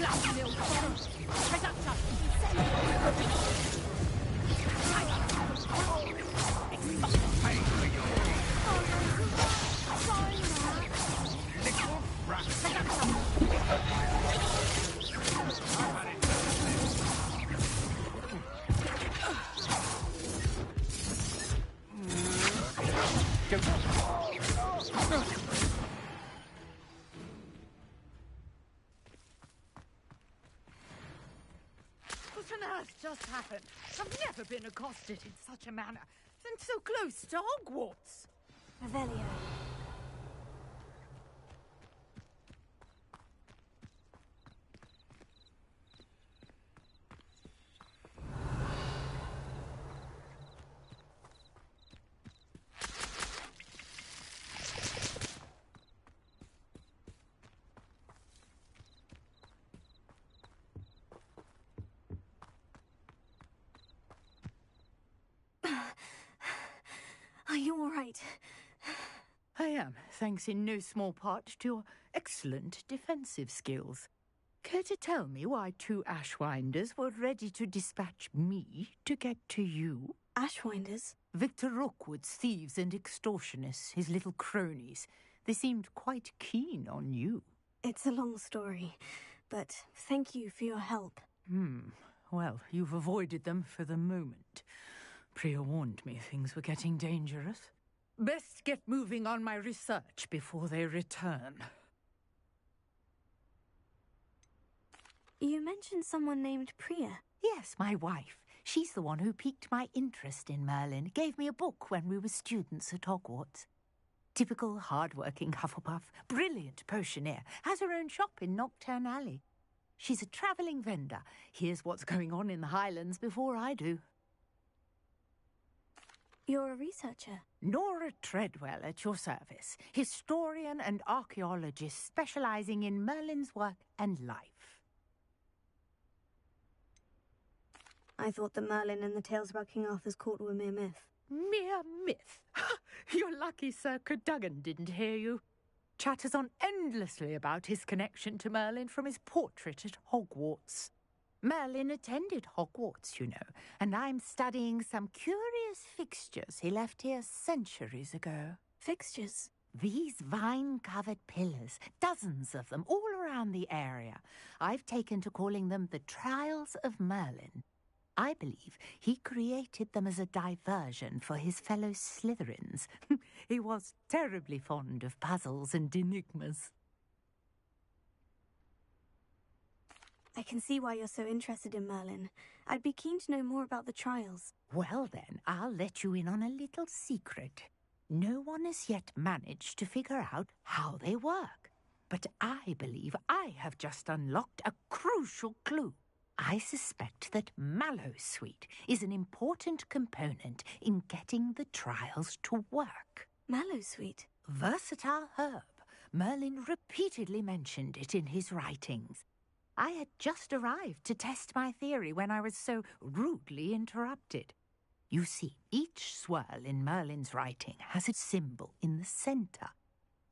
Bloody little bottom! Production! What on earth just happened? I've never been accosted in such a manner, and so close to Hogwarts. Revelio. Are you all right? I am, thanks in no small part to your excellent defensive skills. Care to tell me why two Ashwinders were ready to dispatch me to get to you? Ashwinders? Victor Rookwood's thieves and extortionists, his little cronies. They seemed quite keen on you. It's a long story, but thank you for your help. Well, you've avoided them for the moment. Priya warned me things were getting dangerous. Best get moving on my research before they return. You mentioned someone named Priya. Yes, my wife. She's the one who piqued my interest in Merlin, gave me a book when we were students at Hogwarts. Typical hard-working Hufflepuff, brilliant potioneer, has her own shop in Nocturne Alley. She's a travelling vendor, hears what's going on in the Highlands before I do. You're a researcher? Nora Treadwell at your service, historian and archaeologist specialising in Merlin's work and life. I thought that Merlin and the tales about King Arthur's court were mere myth. Mere myth? You're lucky Sir Cadogan didn't hear you. Chatters on endlessly about his connection to Merlin from his portrait at Hogwarts. Merlin attended Hogwarts, you know, and I'm studying some curious fixtures he left here centuries ago. Fixtures? These vine-covered pillars, dozens of them, all around the area. I've taken to calling them the Trials of Merlin. I believe he created them as a diversion for his fellow Slytherins. He was terribly fond of puzzles and enigmas. I can see why you're so interested in Merlin. I'd be keen to know more about the trials. Well then, I'll let you in on a little secret. No one has yet managed to figure out how they work. But I believe I have just unlocked a crucial clue. I suspect that Mallowsweet is an important component in getting the trials to work. Mallowsweet? Versatile herb. Merlin repeatedly mentioned it in his writings. I had just arrived to test my theory when I was so rudely interrupted. You see, each swirl in Merlin's writing has a symbol in the centre.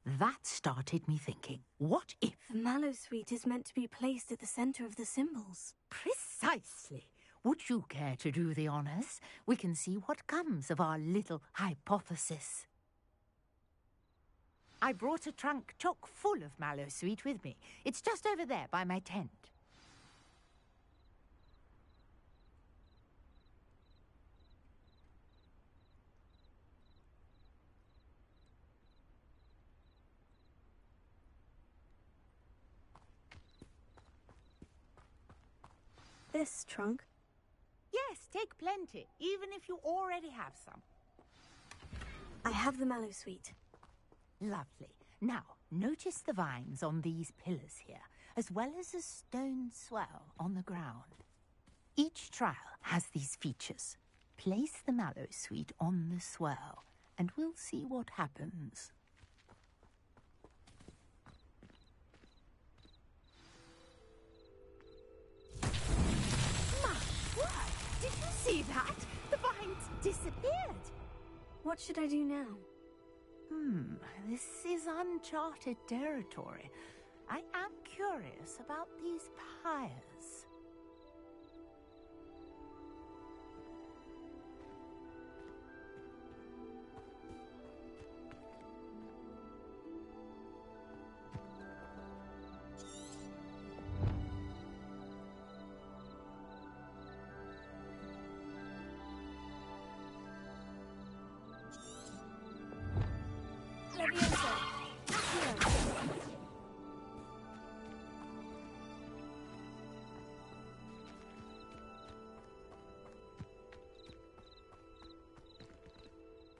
That started me thinking, what if... The Mallowsweet is meant to be placed at the centre of the symbols. Precisely. Would you care to do the honours? We can see what comes of our little hypothesis. I brought a trunk chock full of Mallowsweet with me. It's just over there by my tent. This trunk? Yes, take plenty, even if you already have some. I have the Mallowsweet. Lovely. Now, notice the vines on these pillars here, as well as a stone swell on the ground. Each trial has these features. Place the Mallowsweet on the swirl, and we'll see what happens. My word! Did you see that? The vines disappeared. What should I do now? This is uncharted territory. I am curious about these pyres.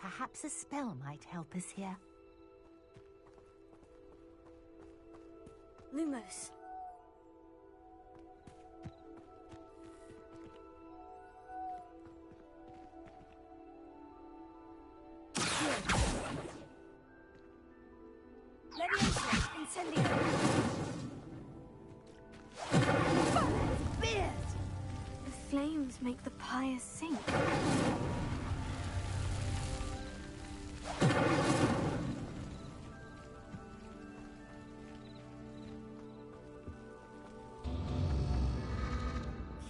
Perhaps a spell might help us here. Lumos. Leviosa, incendio. Beard! The flames make the pyres sink.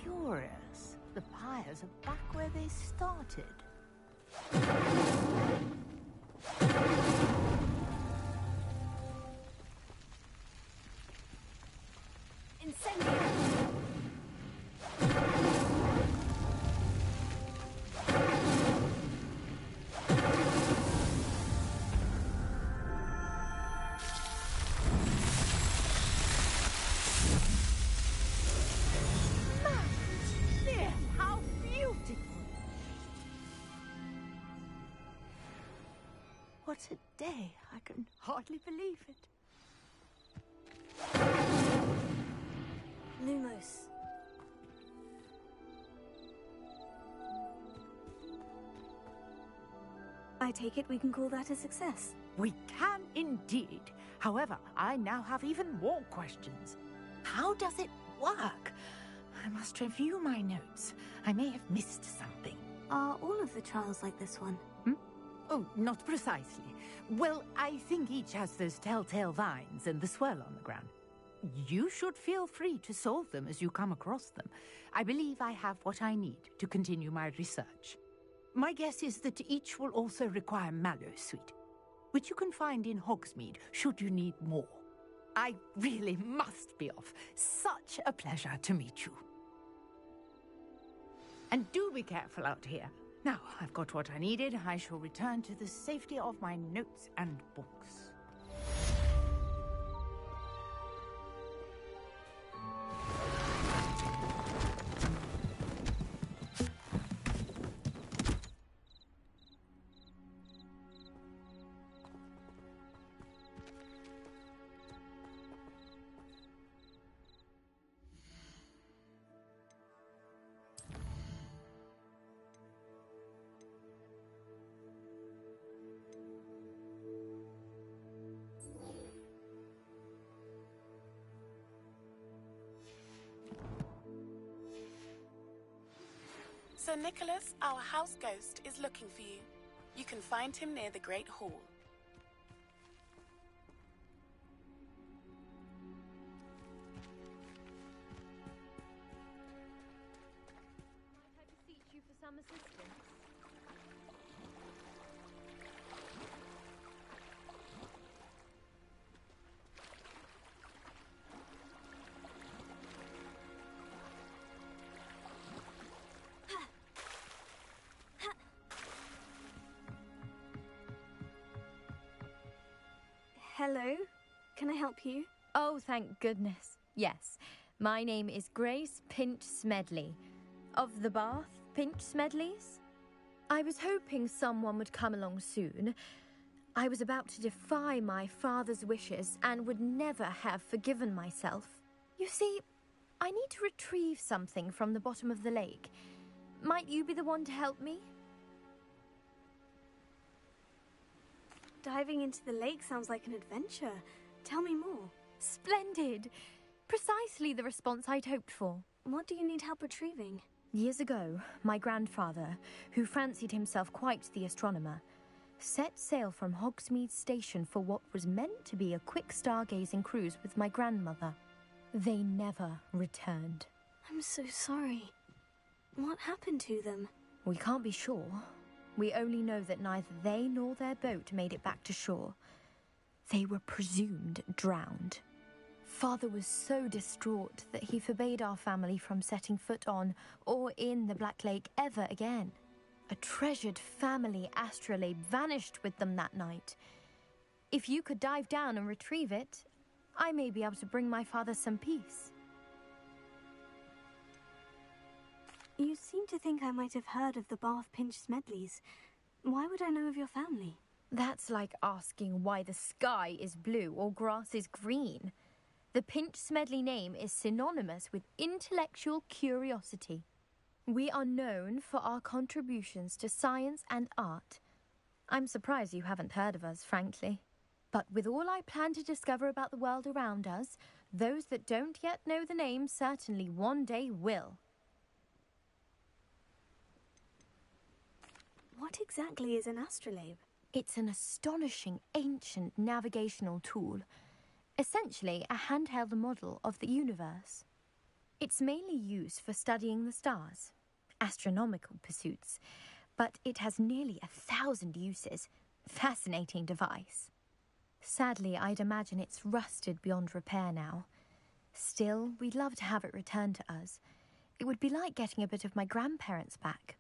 Curious. The pyres are back where they started. Incendio. How beautiful! What a day! I can hardly believe it. Lumos. I take it we can call that a success. We can indeed. However, I now have even more questions. How does it work? I must review my notes. I may have missed something. Are all of the trials like this one? Oh, not precisely. Well, I think each has those telltale vines and the swirl on the ground. You should feel free to solve them as you come across them. I believe I have what I need to continue my research. My guess is that each will also require Mallowsweet, which you can find in Hogsmeade should you need more. I really must be off. Such a pleasure to meet you. And do be careful out here. Now, I've got what I needed. I shall return to the safety of my notes and books. Sir Nicholas, our house ghost, is looking for you. You can find him near the Great Hall. Might I beseech you for some assistance? Hello, can I help you? Oh, thank goodness. Yes, my name is Grace Pinch Smedley, of the Bath Pinch Smedleys. I was hoping someone would come along soon. I was about to defy my father's wishes and would never have forgiven myself. You see, I need to retrieve something from the bottom of the lake. Might you be the one to help me? Diving into the lake sounds like an adventure. Tell me more. Splendid! Precisely the response I'd hoped for. What do you need help retrieving? Years ago, my grandfather, who fancied himself quite the astronomer, set sail from Hogsmeade Station for what was meant to be a quick stargazing cruise with my grandmother. They never returned. I'm so sorry. What happened to them? We can't be sure. We only know that neither they nor their boat made it back to shore. They were presumed drowned. Father was so distraught that he forbade our family from setting foot on or in the Black Lake ever again. A treasured family astrolabe vanished with them that night. If you could dive down and retrieve it, I may be able to bring my father some peace. You seem to think I might have heard of the Bath Pinch Smedleys. Why would I know of your family? That's like asking why the sky is blue or grass is green. The Pinch Smedley name is synonymous with intellectual curiosity. We are known for our contributions to science and art. I'm surprised you haven't heard of us, frankly. But with all I plan to discover about the world around us, those that don't yet know the name certainly one day will. What exactly is an astrolabe? It's an astonishing ancient navigational tool. Essentially a handheld model of the universe. It's mainly used for studying the stars, astronomical pursuits, but it has nearly 1,000 uses. Fascinating device. Sadly, I'd imagine it's rusted beyond repair now. Still, we'd love to have it returned to us. It would be like getting a bit of my grandparents back.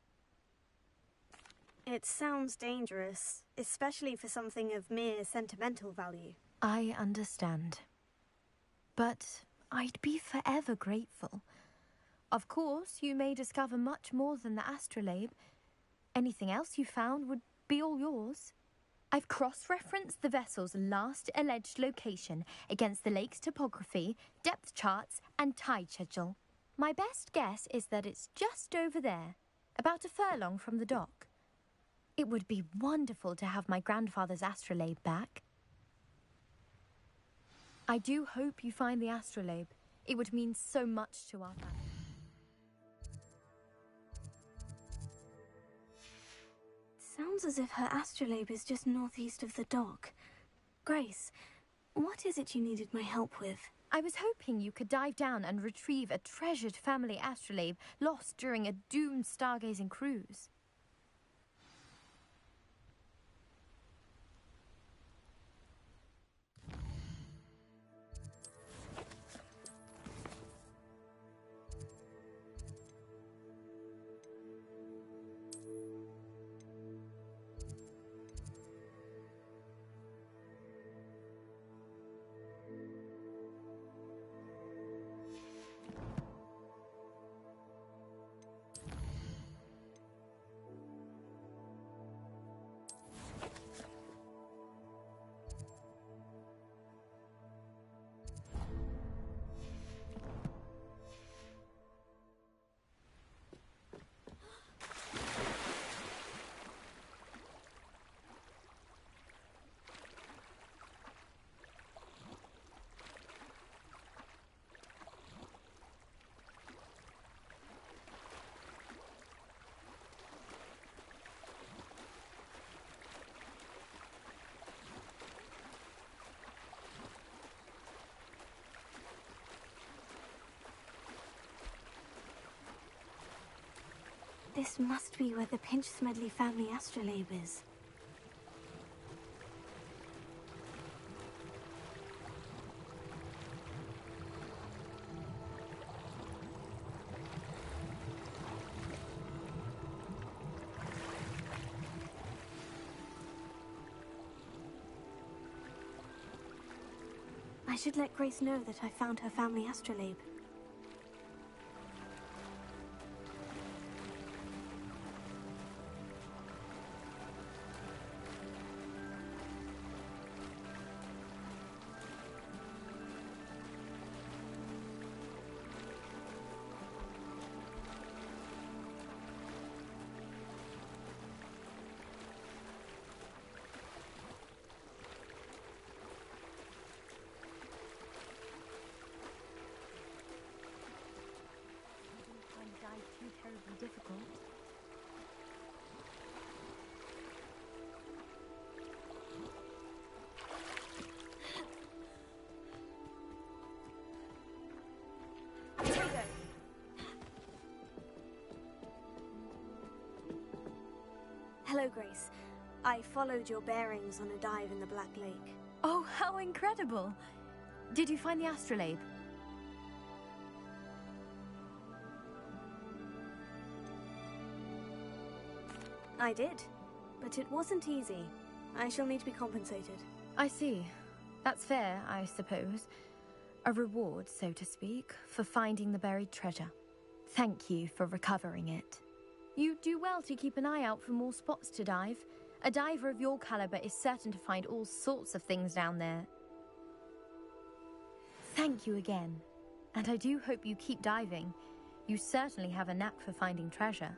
It sounds dangerous, especially for something of mere sentimental value. I understand. But I'd be forever grateful. Of course, you may discover much more than the astrolabe. Anything else you found would be all yours. I've cross-referenced the vessel's last alleged location against the lake's topography, depth charts, and tide schedule. My best guess is that it's just over there, about a furlong from the dock. It would be wonderful to have my grandfather's astrolabe back. I do hope you find the astrolabe. It would mean so much to our family. Sounds as if her astrolabe is just northeast of the dock. Grace, what is it you needed my help with? I was hoping you could dive down and retrieve a treasured family astrolabe lost during a doomed stargazing cruise. This must be where the Pinch Smedley family astrolabe is. I should let Grace know that I found her family astrolabe. Difficult. Hello, Grace. I followed your bearings on a dive in the Black Lake. Oh, how incredible! Did you find the astrolabe? I did, but it wasn't easy. I shall need to be compensated. I see. That's fair, I suppose. A reward, so to speak, for finding the buried treasure. Thank you for recovering it. You do well to keep an eye out for more spots to dive. A diver of your caliber is certain to find all sorts of things down there. Thank you again. And I do hope you keep diving. You certainly have a knack for finding treasure.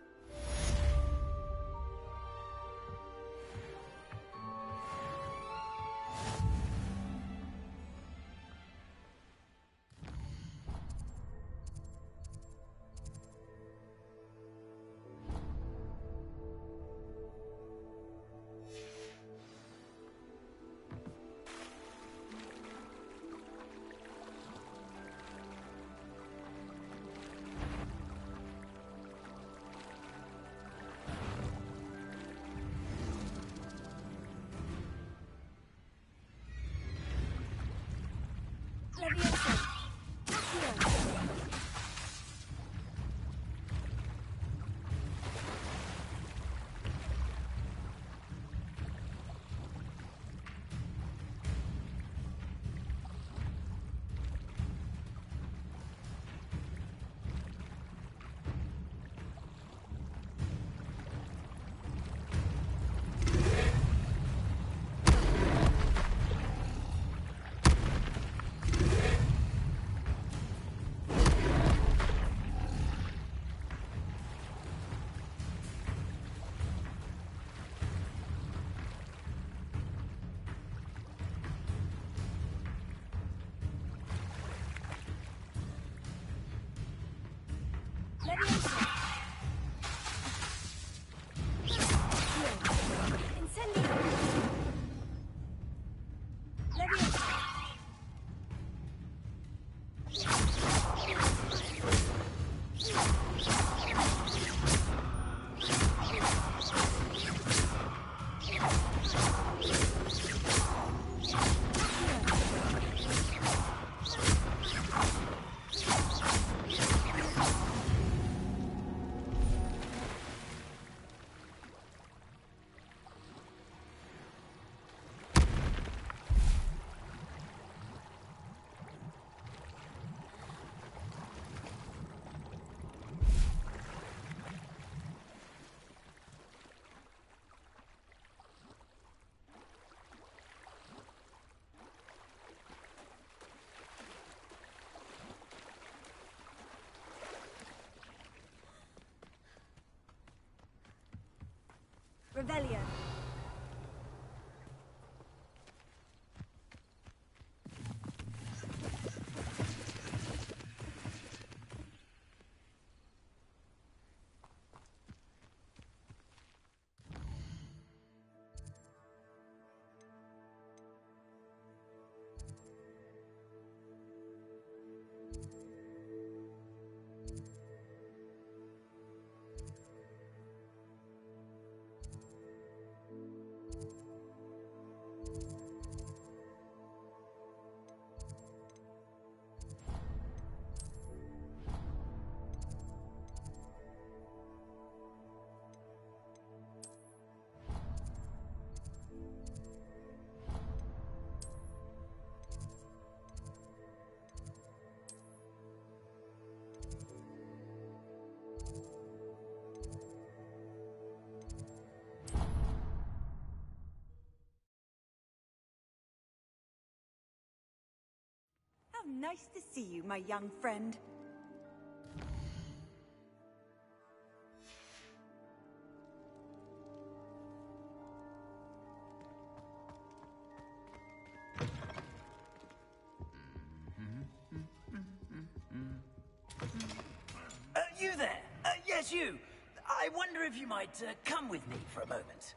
Revelio. How nice to see you, my young friend. You there? Yes, you. I wonder if you might come with me for a moment.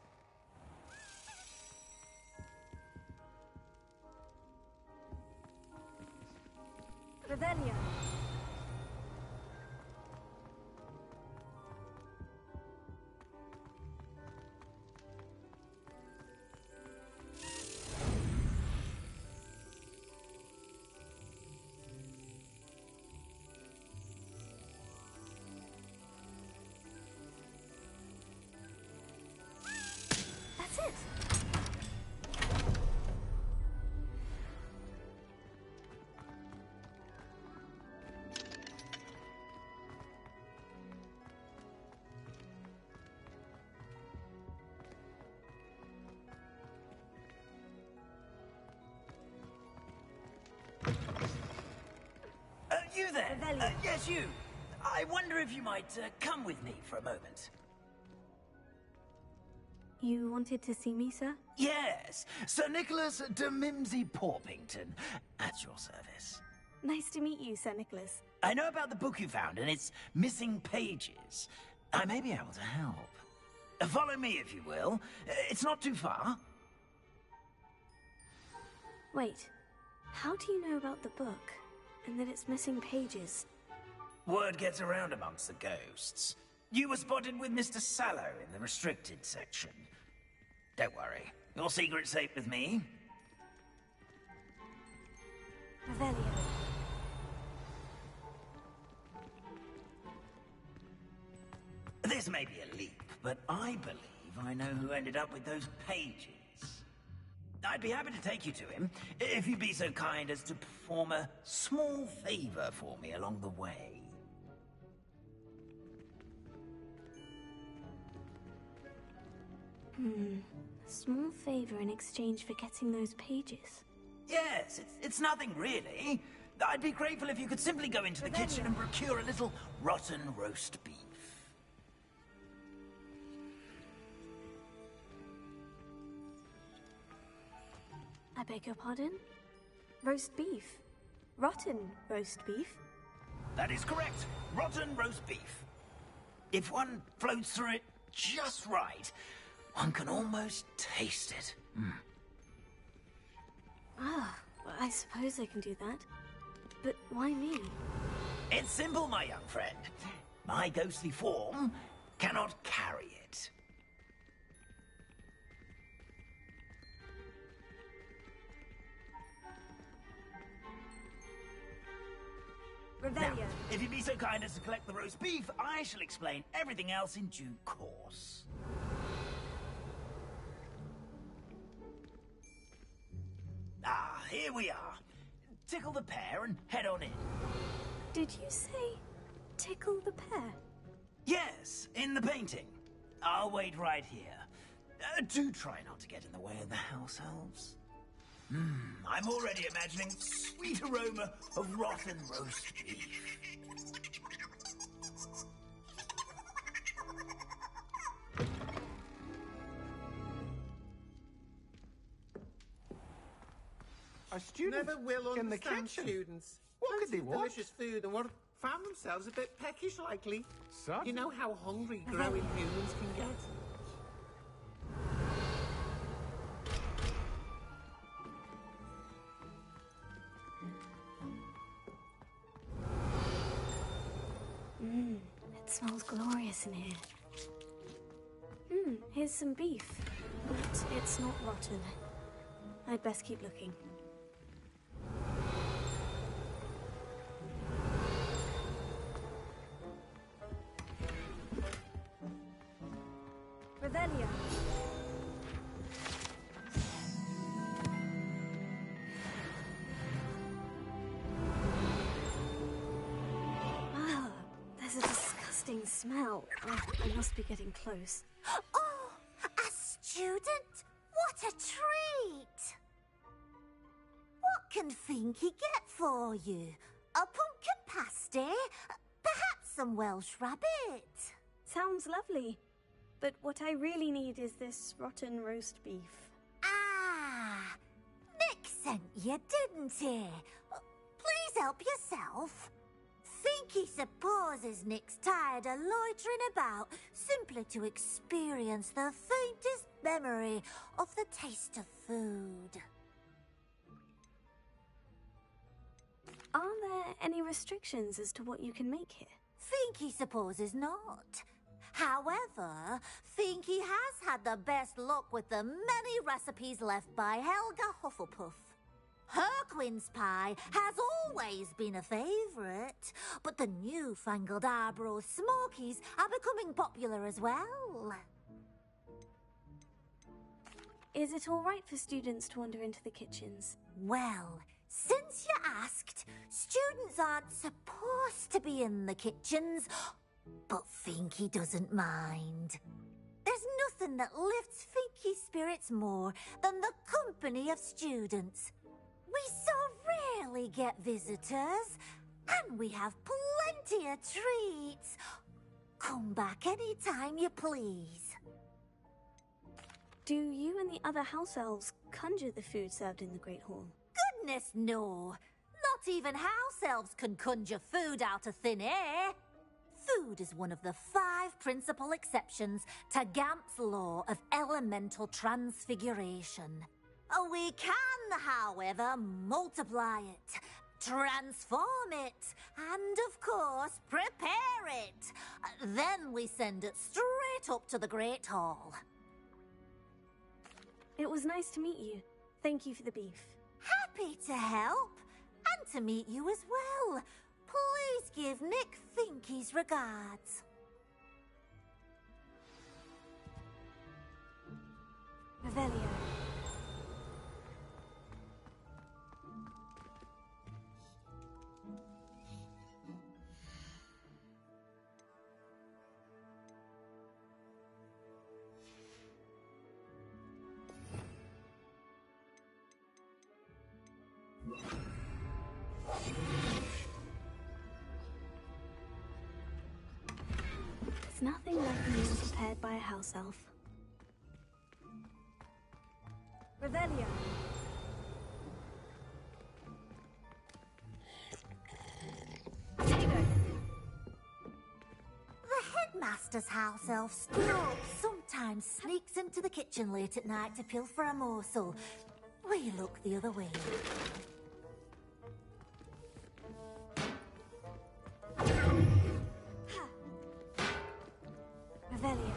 Revelio. there! Yes, you! I wonder if you might come with me for a moment. You wanted to see me, sir? Yes, Sir Nicholas de Mimsy Porpington, at your service. Nice to meet you, Sir Nicholas. I know about the book you found and its missing pages. I may be able to help. Follow me, if you will. It's not too far. Wait, how do you know about the book? And that it's missing pages? Word gets around amongst the ghosts. You were spotted with Mr. Sallow in the restricted section. Don't worry, your secret's safe with me. Revelio. This may be a leap, but I believe I know who ended up with those pages. I'd be happy to take you to him, if you'd be so kind as to perform a small favor for me along the way. A small favor in exchange for getting those pages. Yes, it's nothing really. I'd be grateful if you could simply go into the kitchen and procure a little rotten roast beef. I beg your pardon? Roast beef? Rotten roast beef? That is correct. Rotten roast beef. If one floats through it just right, one can almost taste it. Ah, well, I suppose I can do that. But why me? It's simple, my young friend. My ghostly form cannot carry it. Now, if you'd be so kind as to collect the roast beef, I shall explain everything else in due course. Ah, here we are. Tickle the pear and head on in. Did you say tickle the pear? Yes, in the painting. I'll wait right here. Do try not to get in the way of the house elves. I'm already imagining sweet aroma of rotten roast beef. A student Never will in the understand kitchen. students. What could they Plenty of want? delicious food and what found themselves a bit peckish likely. Son? You know how hungry growing humans can get. It smells glorious in here. Here's some beef. But it's not rotten. I'd best keep looking. Revelio. Ah, there's a disgusting smell. Oh, I must be getting close. Oh, a student? What a treat! What can Finky get for you? A pumpkin pasty? Perhaps some Welsh rabbit? Sounds lovely. But what I really need is this rotten roast beef. Ah, Nick sent you, didn't he? Please help yourself. Finky supposes Nick's tired of loitering about simply to experience the faintest memory of the taste of food. Are there any restrictions as to what you can make here? Finky supposes not. However, Finky has had the best luck with the many recipes left by Helga Hufflepuff. Her quince pie has always been a favourite, but the newfangled Arbroath Smokies are becoming popular as well. Is it all right for students to wander into the kitchens? Well, since you asked, students aren't supposed to be in the kitchens, but Finky doesn't mind. There's nothing that lifts Finky's spirits more than the company of students. We so rarely get visitors, And we have plenty of treats. Come back any time you please. Do you and the other house elves conjure the food served in the Great Hall? Goodness, no. Not even house elves can conjure food out of thin air. Food is one of the 5 principal exceptions to Gamp's law of elemental transfiguration. We can, however, multiply it, transform it, and, of course, prepare it. Then we send it straight up to the Great Hall. It was nice to meet you. Thank you for the beef. Happy to help, and to meet you as well. Please give Nick Finky's regards. Revelio. There's nothing like a meal prepared by a house elf. Revelio. The headmaster's house elf, Scrub, sometimes sneaks into the kitchen late at night to pilfer a morsel. We look the other way. Revelio.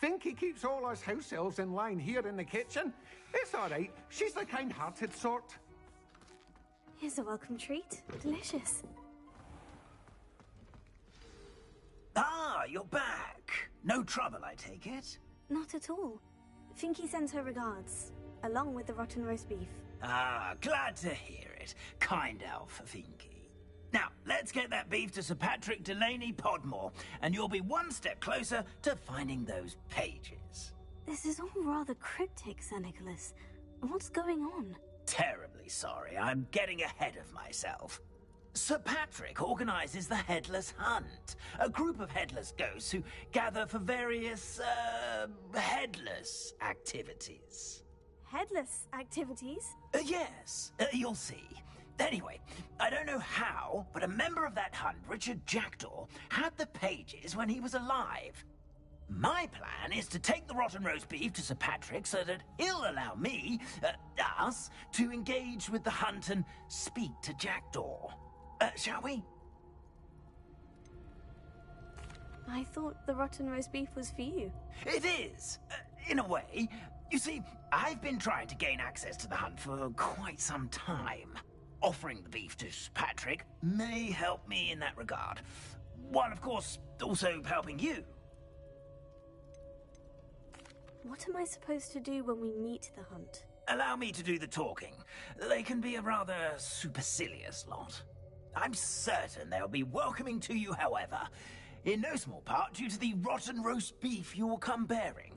Finky keeps all us house elves in line here in the kitchen. It's all right. She's the kind-hearted sort. Here's a welcome treat. Delicious. Ah, you're back. No trouble, I take it? Not at all. Finky sends her regards, along with the rotten roast beef. Ah, glad to hear it. Kind elf, Finky. Now, let's get that beef to Sir Patrick Delaney Podmore, and you'll be one step closer to finding those pages. This is all rather cryptic, Sir Nicholas. What's going on? Terribly sorry, I'm getting ahead of myself. Sir Patrick organises the Headless Hunt, a group of headless ghosts who gather for various, headless activities. Headless activities? Yes, you'll see. Anyway, I don't know how, but a member of that hunt, Richard Jackdaw, had the pages when he was alive. My plan is to take the rotten roast beef to Sir Patrick so that he'll allow me, us, to engage with the hunt and speak to Jackdaw. Shall we? I thought the rotten roast beef was for you. It is, in a way. You see, I've been trying to gain access to the hunt for quite some time. Offering the beef to Sir Patrick may help me in that regard. While, of course, also helping you. What am I supposed to do when we meet the hunt? Allow me to do the talking. They can be a rather supercilious lot. I'm certain they'll be welcoming to you, however, in no small part due to the rotten roast beef you will come bearing.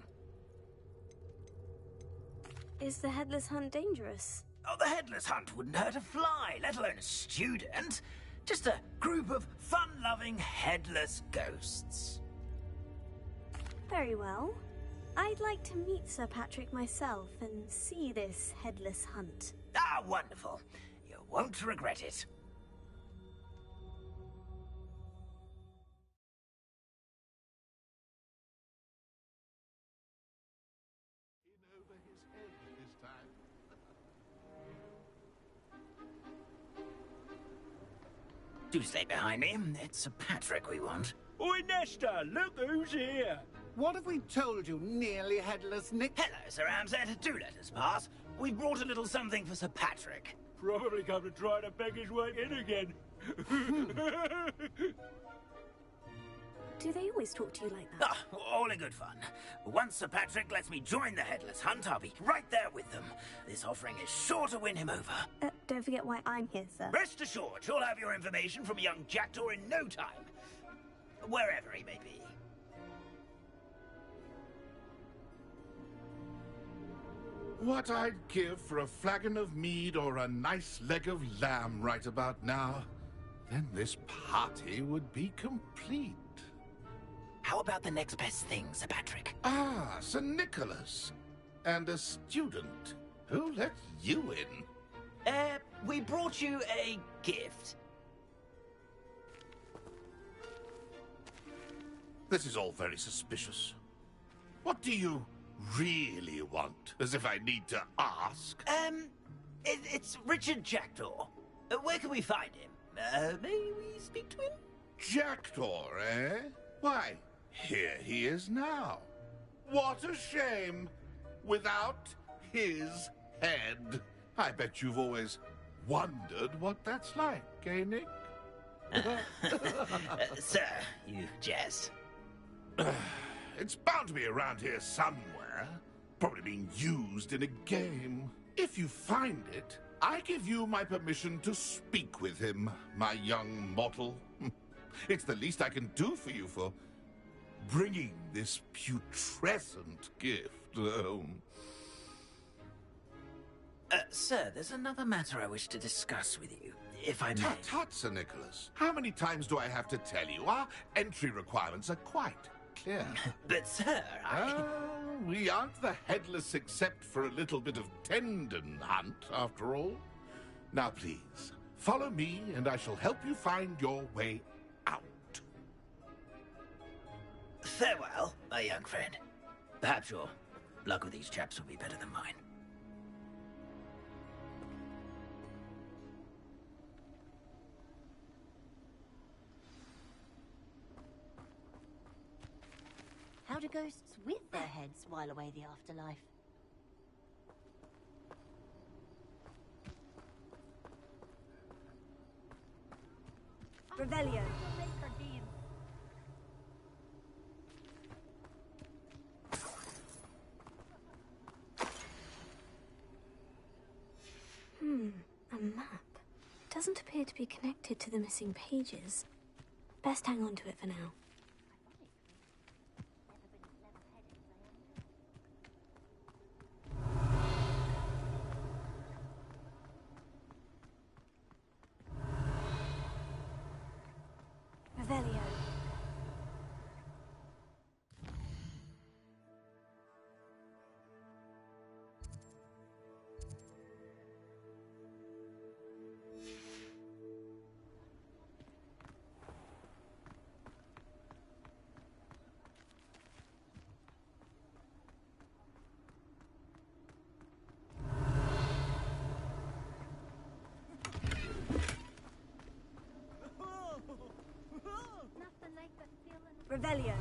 Is the Headless Hunt dangerous? Oh, the Headless Hunt wouldn't hurt a fly, let alone a student. Just a group of fun-loving headless ghosts. Very well. I'd like to meet Sir Patrick myself and see this Headless Hunt. Ah, wonderful. You won't regret it. Do stay behind me. It's Sir Patrick we want. Oi, Nesta, look who's here. What have we told you, nearly headless Nick? Hello, Sir Ramsett. Do let us pass. We brought a little something for Sir Patrick. Probably come to try to beg his way in again. Do they always talk to you like that? Ah, all in good fun. Once Sir Patrick lets me join the Headless Hunt, I'll be right there with them. This offering is sure to win him over. Don't forget why I'm here, sir. Rest assured, you'll have your information from a young jackdaw in no time. Wherever he may be. What I'd give for a flagon of mead or a nice leg of lamb right about now. Then this party would be complete. How about the next best thing, Sir Patrick? Ah, Sir Nicholas. And a student. Who let you in? We brought you a gift. This is all very suspicious. What do you really want? As if I need to ask. It's Richard Jackdaw. Where can we find him? May we speak to him? Jackdaw, eh? Why, here he is now. What a shame. Without his head. I bet you've always wondered what that's like, eh, Nick? Sir, you jest. It's bound to be around here somewhere. Probably being used in a game. If you find it, I give you my permission to speak with him, my young mortal. It's the least I can do for you for bringing this putrescent gift home. Sir, there's another matter I wish to discuss with you, if I may. Tut, tut, Sir Nicholas. How many times do I have to tell you? Our entry requirements are quite clear. But, sir, we aren't the Headless except for a little bit of tendon hunt, after all. Now, please, follow me, and I shall help you find your way out. Farewell, my young friend. Perhaps your luck with these chaps will be better than mine. How do ghosts with their heads while away the afterlife? Revelio. A map. It doesn't appear to be connected to the missing pages. Best hang on to it for now. Revelio. Revelio.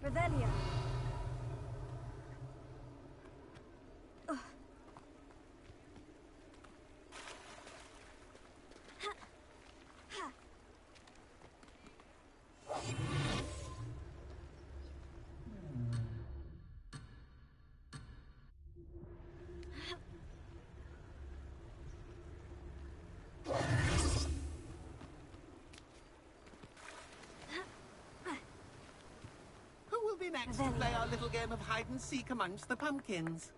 Revelio. Be next to play our little game of hide-and-seek amongst the pumpkins.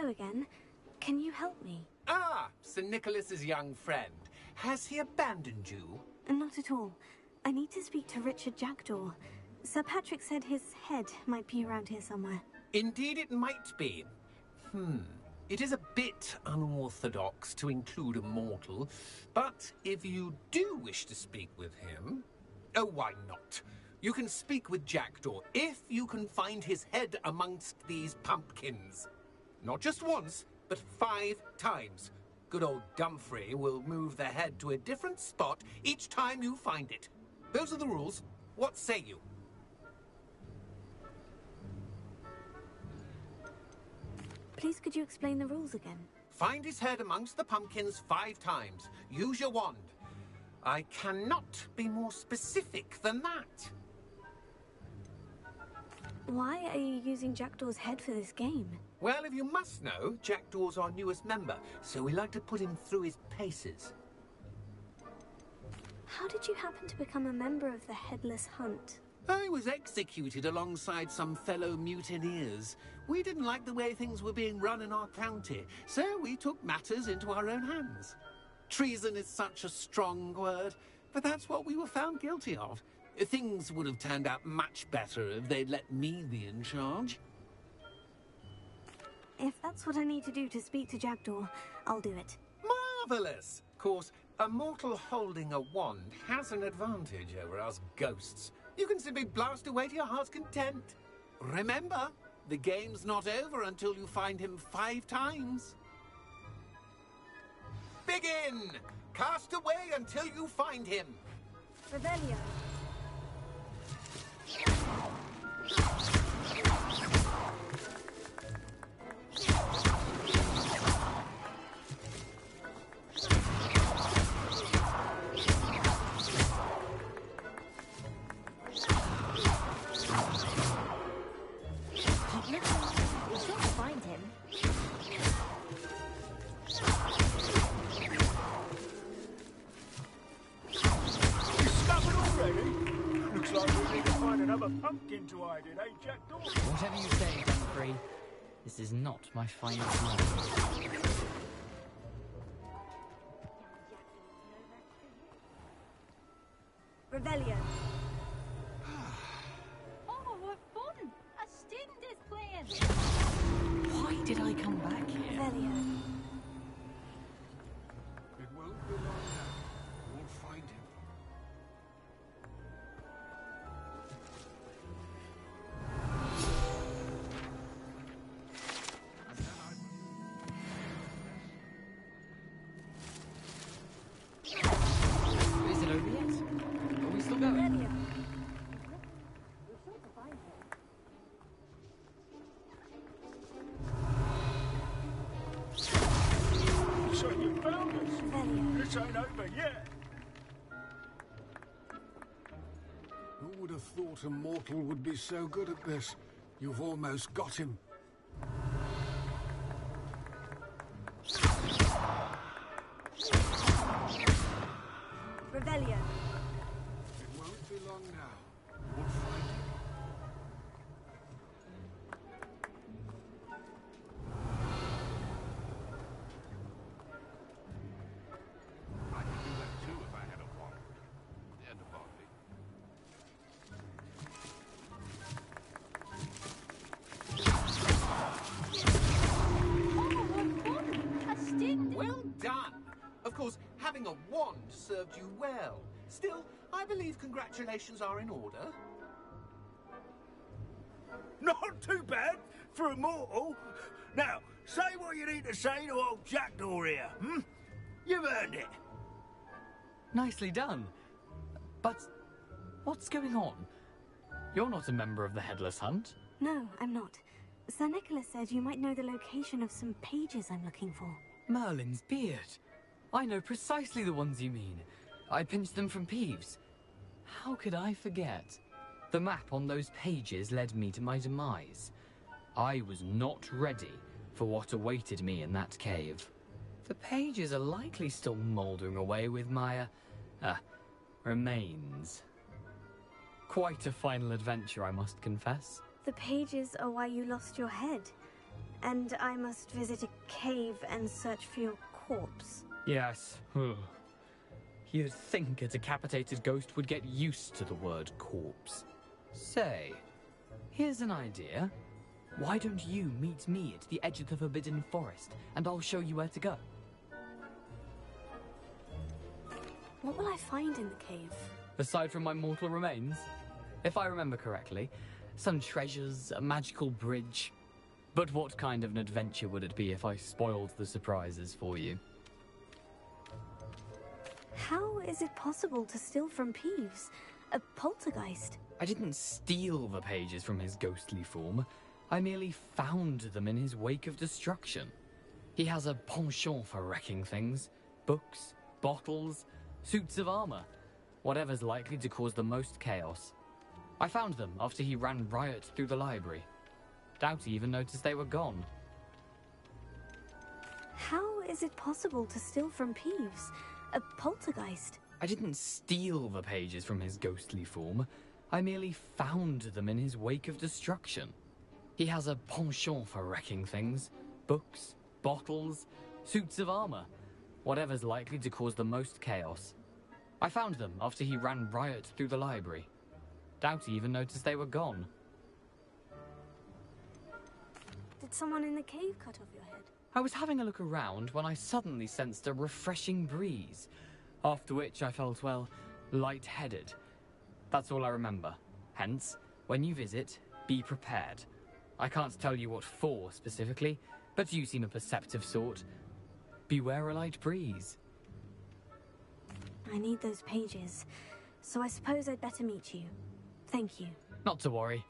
Hello again. Can you help me? Ah, Sir Nicholas's young friend. Has he abandoned you? Not at all. I need to speak to Richard Jackdaw. Sir Patrick said his head might be around here somewhere. Indeed it might be. It is a bit unorthodox to include a mortal, but if you do wish to speak with him... Oh, why not? You can speak with Jackdaw if you can find his head amongst these pumpkins. Not just once, but 5 times. Good old Dumfrey will move the head to a different spot each time you find it. Those are the rules. What say you? Please, could you explain the rules again? Find his head amongst the pumpkins 5 times. Use your wand. I cannot be more specific than that. Why are you using Jackdaw's head for this game? Well, if you must know, Jackdaw's our newest member, so we like to put him through his paces. How did you happen to become a member of the Headless Hunt? I was executed alongside some fellow mutineers. We didn't like the way things were being run in our county, so we took matters into our own hands. Treason is such a strong word, but that's what we were found guilty of. Things would have turned out much better if they'd let me be in charge. If that's what I need to do to speak to Jackdaw, I'll do it. Marvellous! Of course, a mortal holding a wand has an advantage over us ghosts. You can simply blast away to your heart's content. Remember, the game's not over until you find him 5 times. Begin! Cast away until you find him. Revelio. We'll sure find him. Discovered already? Looks like we need to find another pumpkin to hide in, eh, Jackdaw? Whatever you say, Dumfrey. This is not my finest moment. Revelio. Oh, what fun! A student is playing! Why did I come back here? Revelio. It won't be long now. We'll find him. Is it over yet? Are we still going? Revelio. So you found us. This ain't over yet. Who would have thought a mortal would be so good at this? You've almost got him. Revelio. It won't be long now. We'll find him. I could do that too if I had a wand. And a body. Oh, what fun! A student is... Well done! Of course, having a wand served you well. Still, I believe congratulations are in order. Not too bad for a mortal. Now, say what you need to say to old Jackdaw here, hmm? You've earned it. Nicely done. But what's going on? You're not a member of the Headless Hunt. No, I'm not. Sir Nicholas said you might know the location of some pages I'm looking for. Merlin's beard. I know precisely the ones you mean. I pinched them from Peeves. How could I forget? The map on those pages led me to my demise. I was not ready for what awaited me in that cave. The pages are likely still mouldering away with my, remains. Quite a final adventure, I must confess. The pages are why you lost your head. And I must visit a cave and search for your corpse. Yes. You'd think a decapitated ghost would get used to the word corpse. Say, here's an idea. Why don't you meet me at the edge of the Forbidden Forest, and I'll show you where to go? What will I find in the cave? Aside from my mortal remains? If I remember correctly, some treasures, a magical bridge. But what kind of an adventure would it be if I spoiled the surprises for you? How is it possible to steal from Peeves? A poltergeist? I didn't steal the pages from his ghostly form. I merely found them in his wake of destruction. He has a penchant for wrecking things. Books, bottles, suits of armor. Whatever's likely to cause the most chaos. I found them after he ran riot through the library. Doubt he even noticed they were gone. How is it possible to steal from Peeves? A poltergeist? I didn't steal the pages from his ghostly form. I merely found them in his wake of destruction. He has a penchant for wrecking things. Books, bottles, suits of armor. Whatever's likely to cause the most chaos. I found them after he ran riot through the library. Doubt he even noticed they were gone. Did someone in the cave cut off your head? I was having a look around when I suddenly sensed a refreshing breeze, after which I felt, well, lightheaded. That's all I remember. Hence, when you visit, be prepared. I can't tell you what for specifically, but you seem a perceptive sort. Beware a light breeze. I need those pages, so I suppose I'd better meet you. Thank you. Not to worry.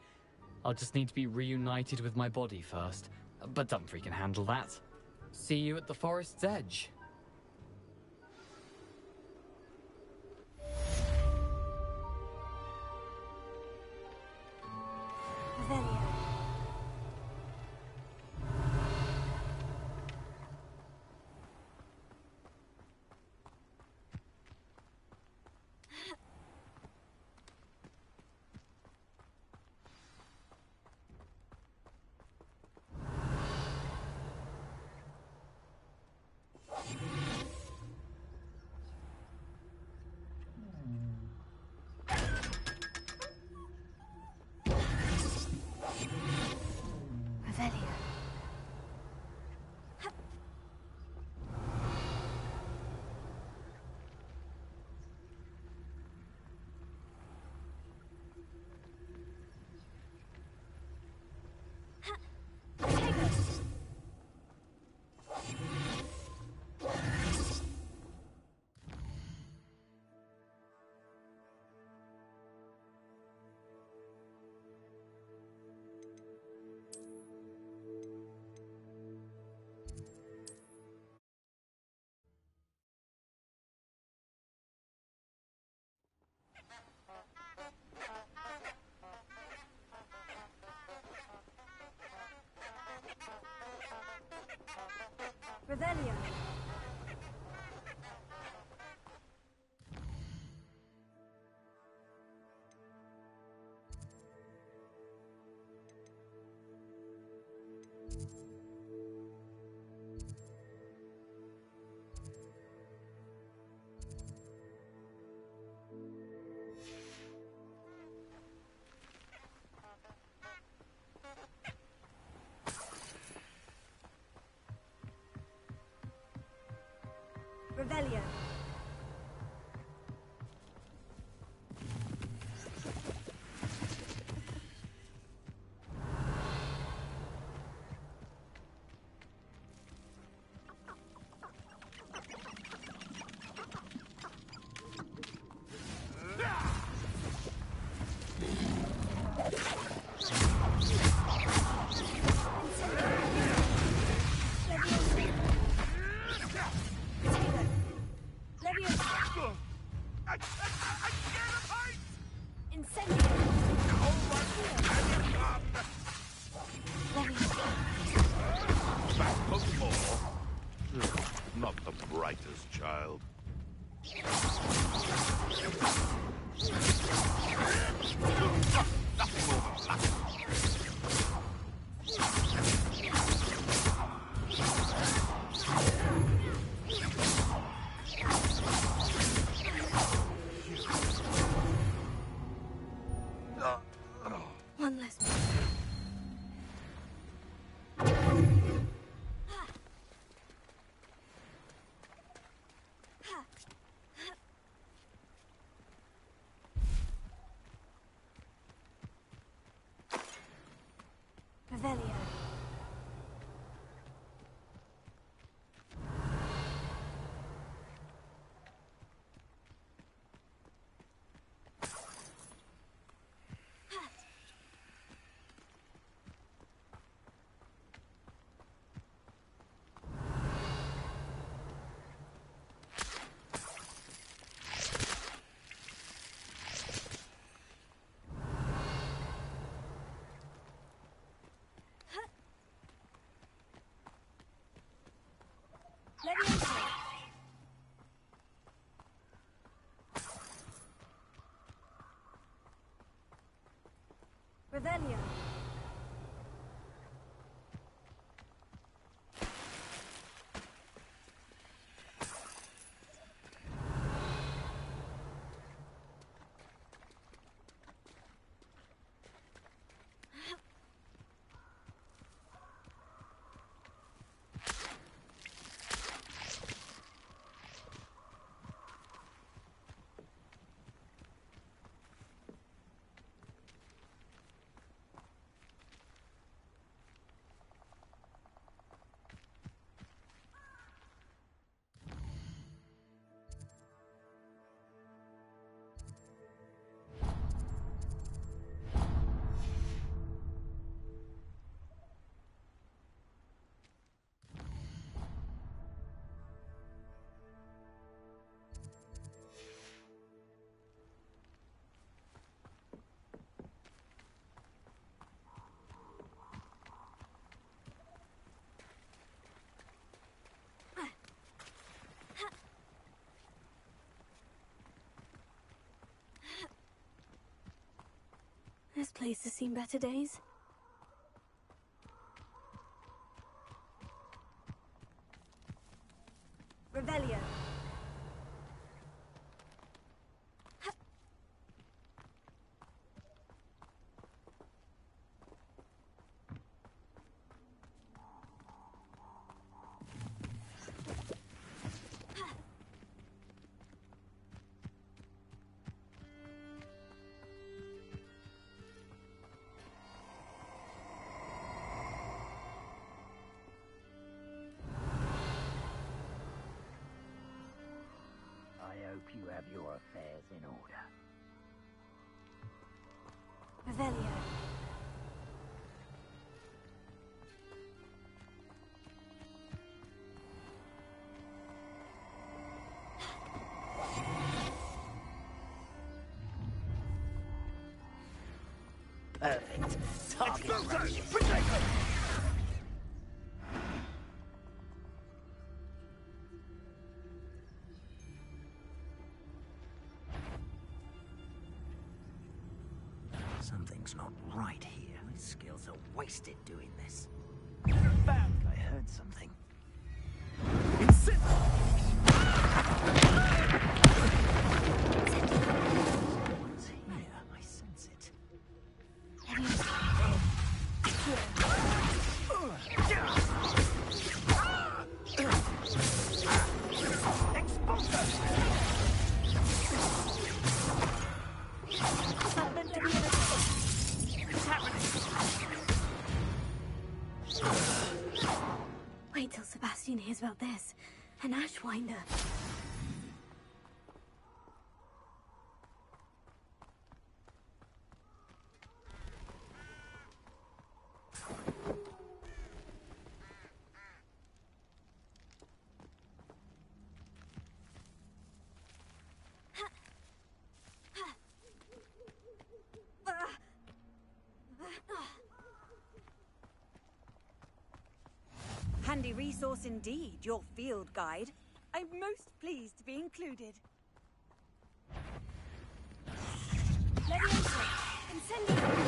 I'll just need to be reunited with my body first, but Dumfries can handle that. See you at the forest's edge. Revelio. Revelio. Revelio. Revelio. This place has seen better days. Revelio. I hope you have your affairs in order. Revelio. Perfect. Target range. Something's not right here. My skills are wasted doing this. Found I heard something. What's here? I sense it. Wait till Sebastian hears about this. An Ashwinder. Handy resource indeed, your field guide. I'm most pleased to be included. Leviosa. Incendio.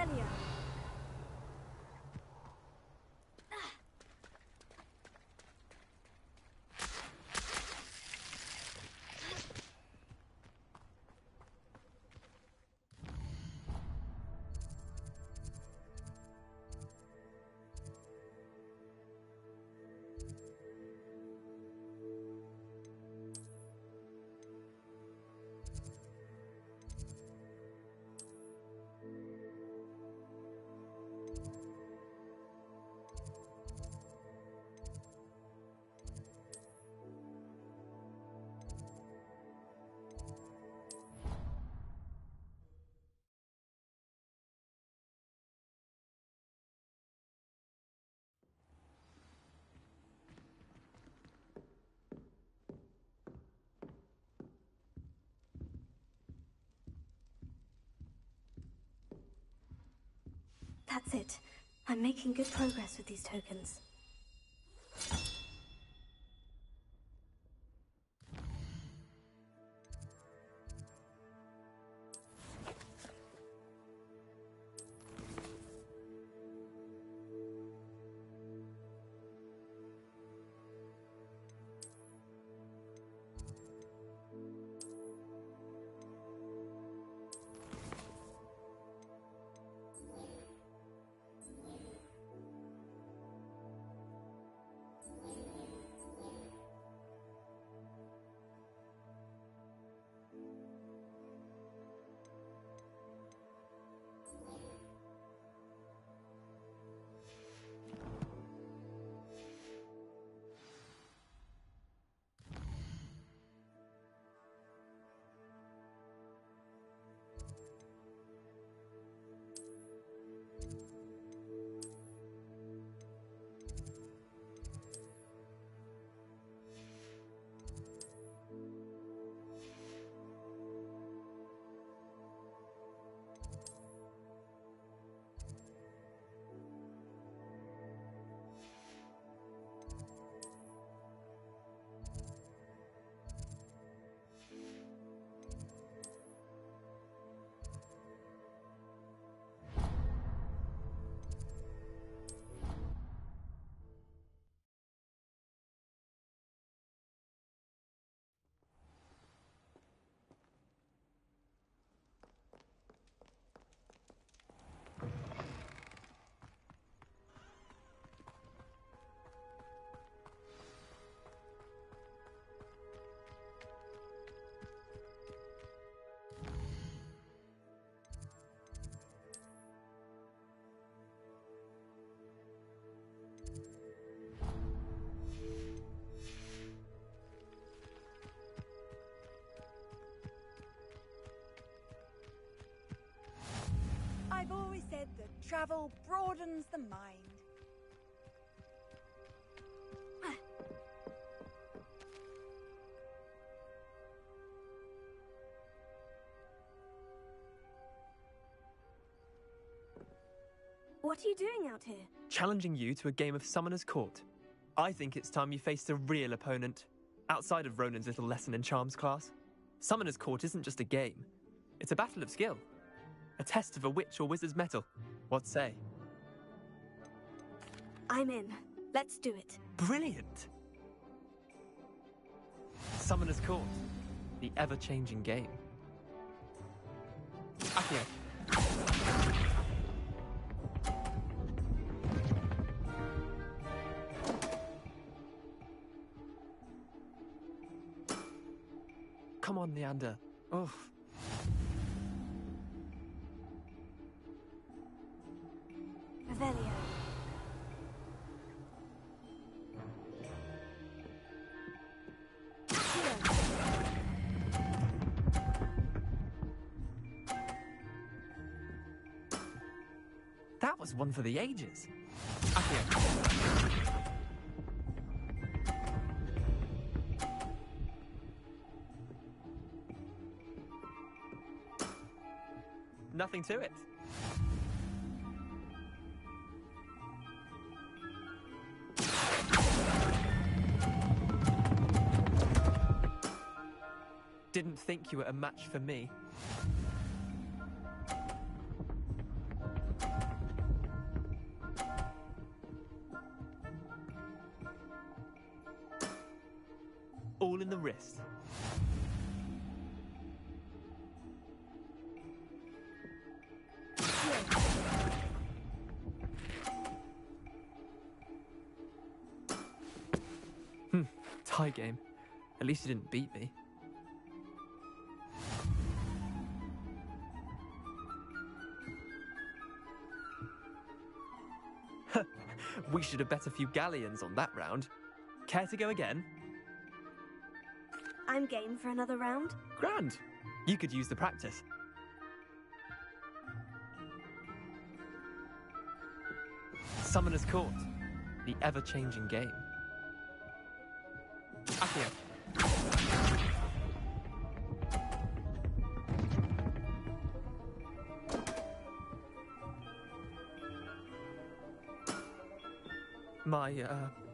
Revelio. That's it. I'm making good progress with these tokens. I've always said that travel broadens the mind. What are you doing out here? Challenging you to a game of Summoner's Court. I think it's time you faced a real opponent, outside of Ronan's little lesson in charms class. Summoner's Court isn't just a game. It's a battle of skill. A test of a witch or wizard's mettle. What say? I'm in. Let's do it. Brilliant! Summoner's Court. The ever-changing game. Accio. Come on, Leander. Oh. Revelio. That was one for the ages. Accio. Nothing to it. Didn't think you were a match for me. Tie game. At least you didn't beat me. We should have bet a few galleons on that round. Care to go again? I'm game for another round. Grand. You could use the practice. Summoner's Court. The ever-changing game. Accio.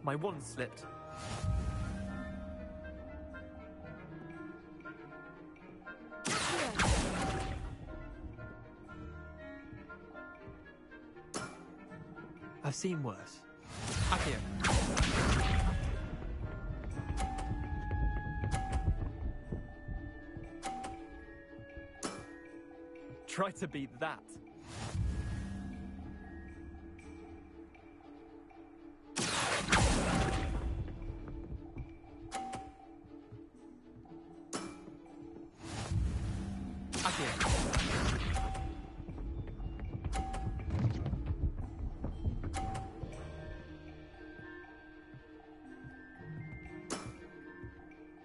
My wand slipped. I've seen worse. Accio. Try to beat that.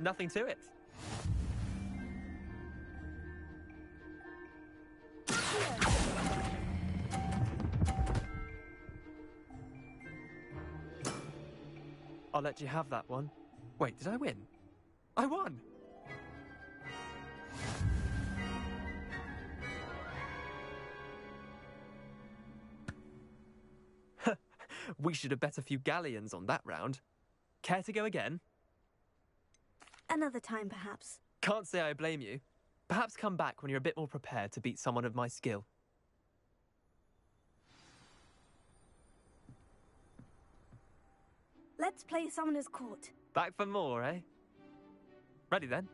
Nothing to it. I'll let you have that one. Wait, did I win? I won! We should have bet a few galleons on that round. Care to go again? Another time, perhaps. Can't say I blame you. Perhaps come back when you're a bit more prepared to beat someone of my skill. Let's play Summoner's Court. Back for more, eh? Ready then?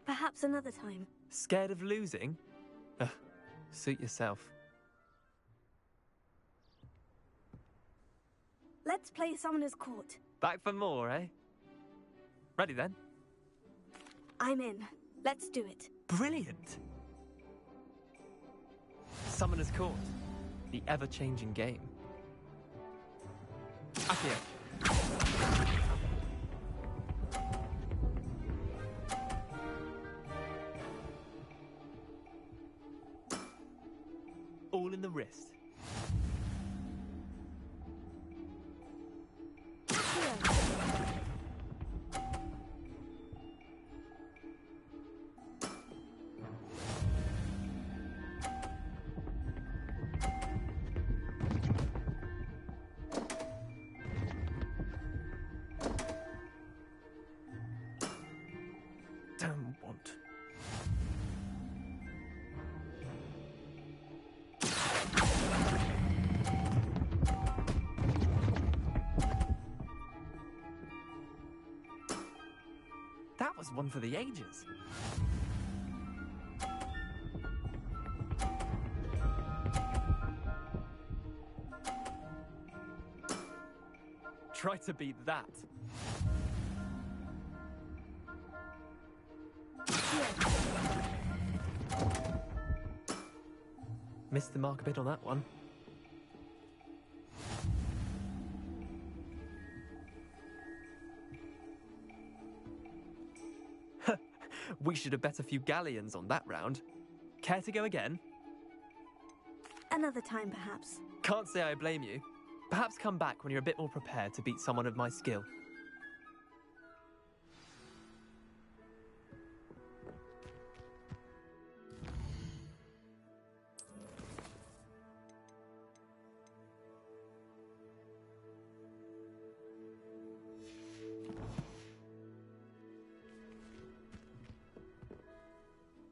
Perhaps another time. Scared of losing? Ugh, suit yourself. Let's play Summoner's Court. Back for more, eh? Ready then? I'm in. Let's do it. Brilliant! Summoner's Court. The ever-changing game. Accio. All in the wrist. Damn want. That was one for the ages. Try to beat that. Missed the mark a bit on that one. We should have bet a few galleons on that round. Care to go again? Another time, perhaps. Can't say I blame you. Perhaps come back when you're a bit more prepared to beat someone of my skill.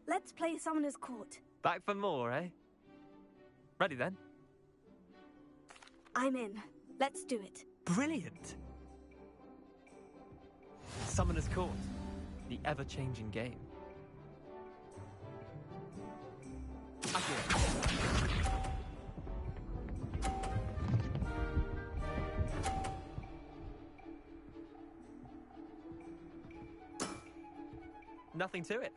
Let's play Summoner's Court. Back for more, eh? Ready then? I'm in. Let's do it. Brilliant! Summoner's Court. The ever-changing game. Accio. Nothing to it.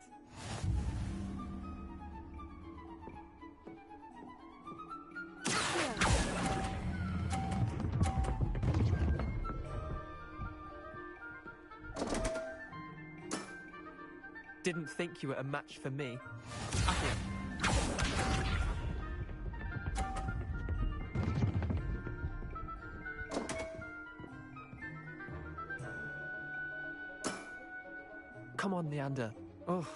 Didn't think you were a match for me. Accio. Come on, Neander. Oh.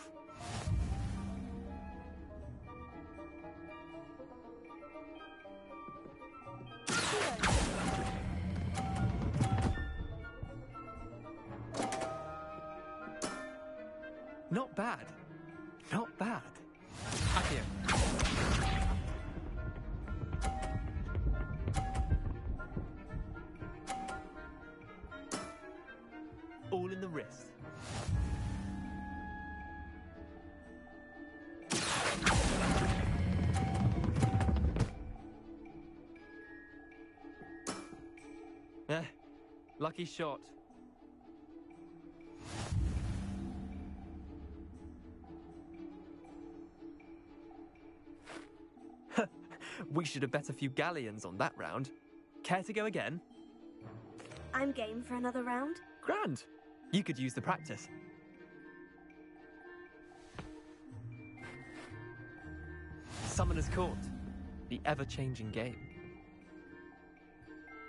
Not bad. Not bad. Accio. All in the wrist. Lucky shot. We should have bet a few galleons on that round. Care to go again? I'm game for another round. Grand. You could use the practice. Summoner's Court. The ever-changing game.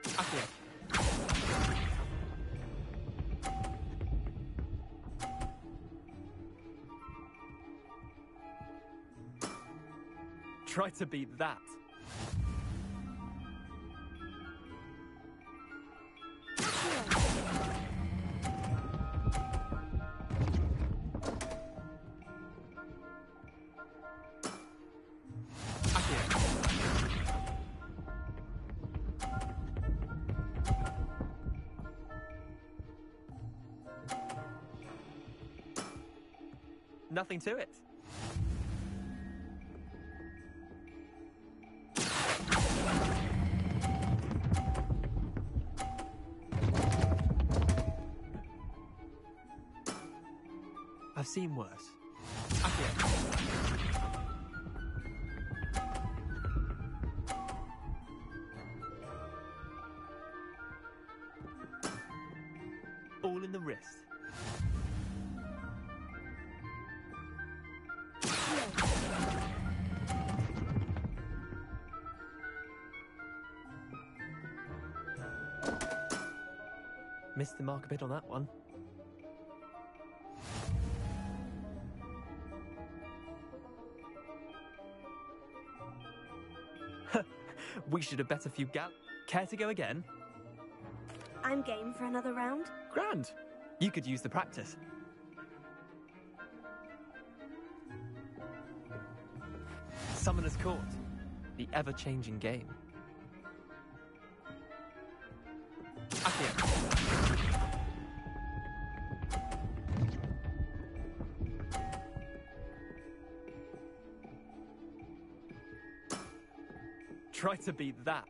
Accio. Try to beat that. Nothing to it. I've seen worse. Accio. All in the wrist. Missed the mark a bit on that one. We should have bet a few Care to go again? I'm game for another round. Grand. You could use the practice. Summoner's Court. The ever-changing game. Accio. Try to beat that.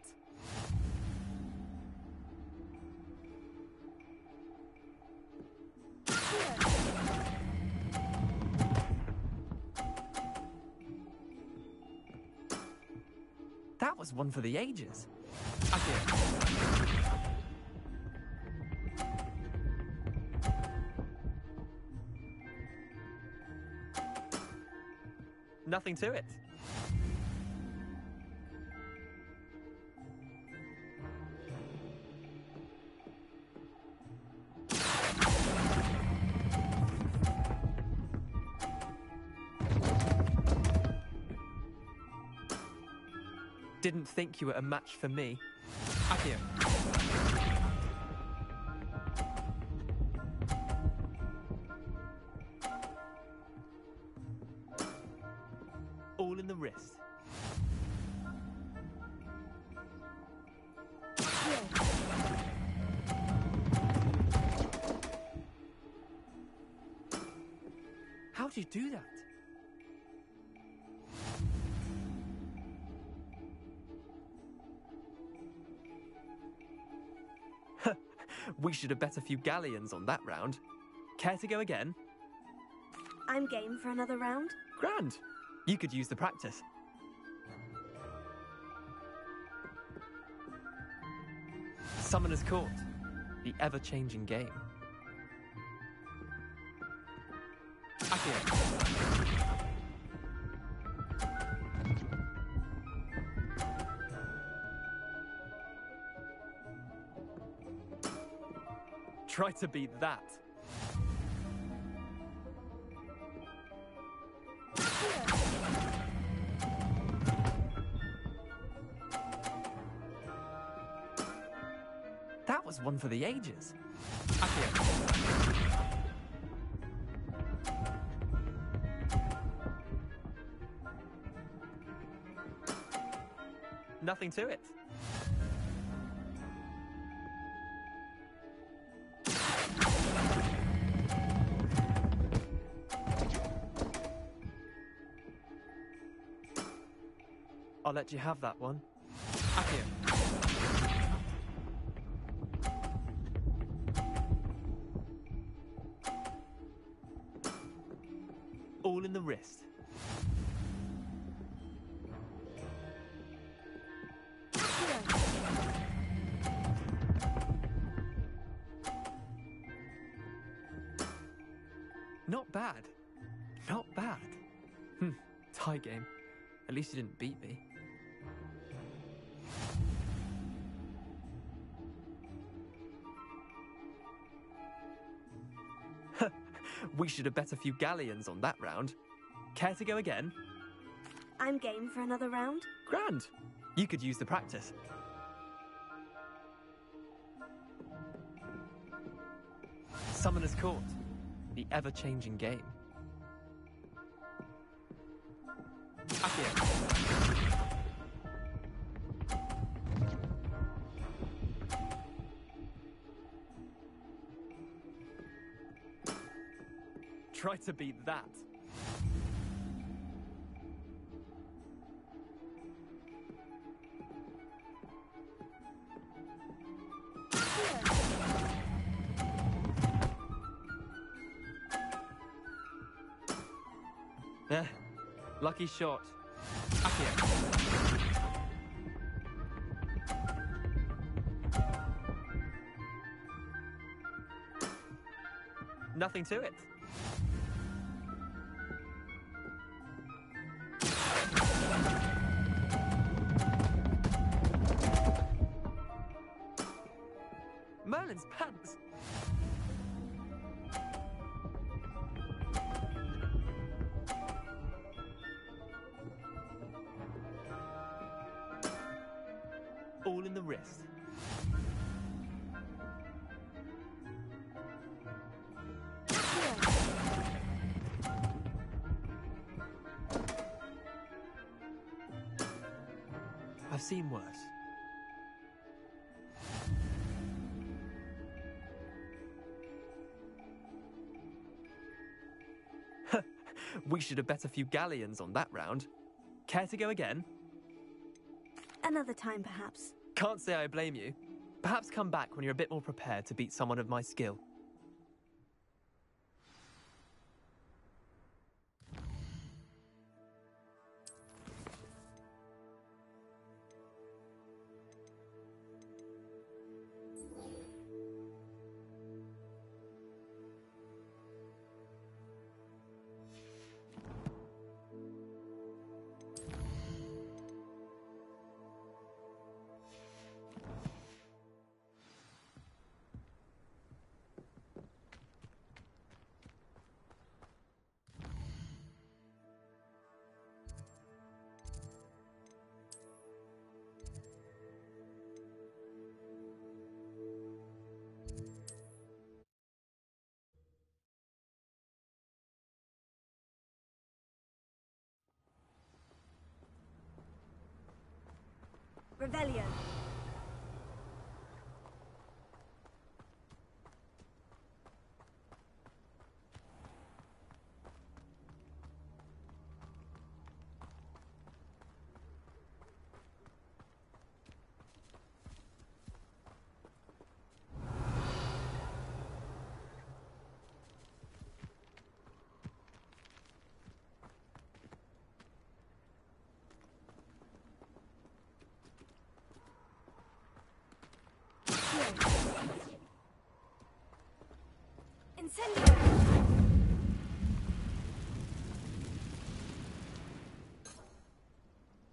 That was one for the ages. Accio. Nothing to it. Didn't think you were a match for me. Accio. All in the wrist. How do you do that? We should have bet a few galleons on that round. Care to go again? I'm game for another round. Grand. You could use the practice. Summoner's Court. The ever-changing game. Accio. Try to beat that. That was one for the ages. Accio. Nothing to it. I'll let you have that one. Accio. All in the wrist. Not bad. Not bad. Tie game. At least you didn't beat me. We should have bet a few galleons on that round. Care to go again? I'm game for another round. Grand. You could use the practice. Summoner's Court. The ever-changing game. Accio. Try to beat that. Lucky shot. Accio. Nothing to it. Merlin's pants. All in the wrist. I've seen worse. We should have bet a few galleons on that round. Care to go again? Another time, perhaps. Can't say I blame you. Perhaps come back when you're a bit more prepared to beat someone of my skill. Rebellion. Incendio!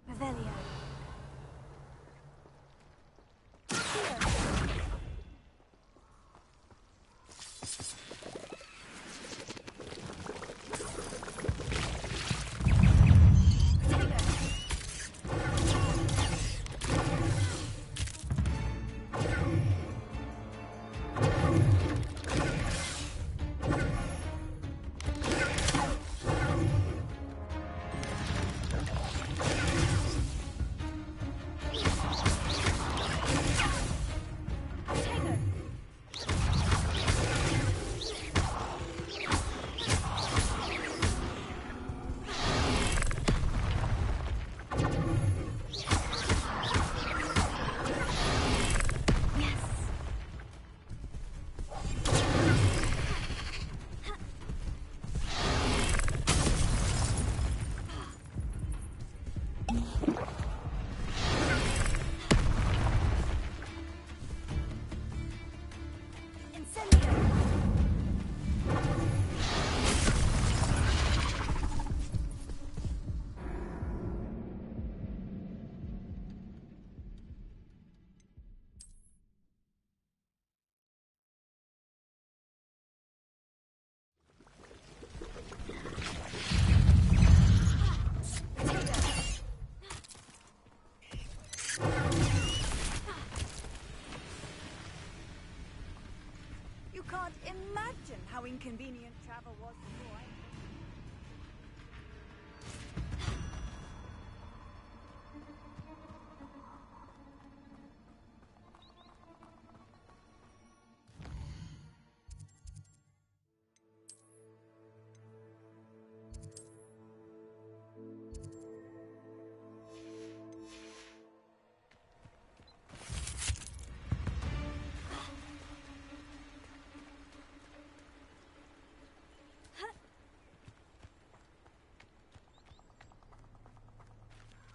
Revelio. You can't imagine how inconvenient travel was before I...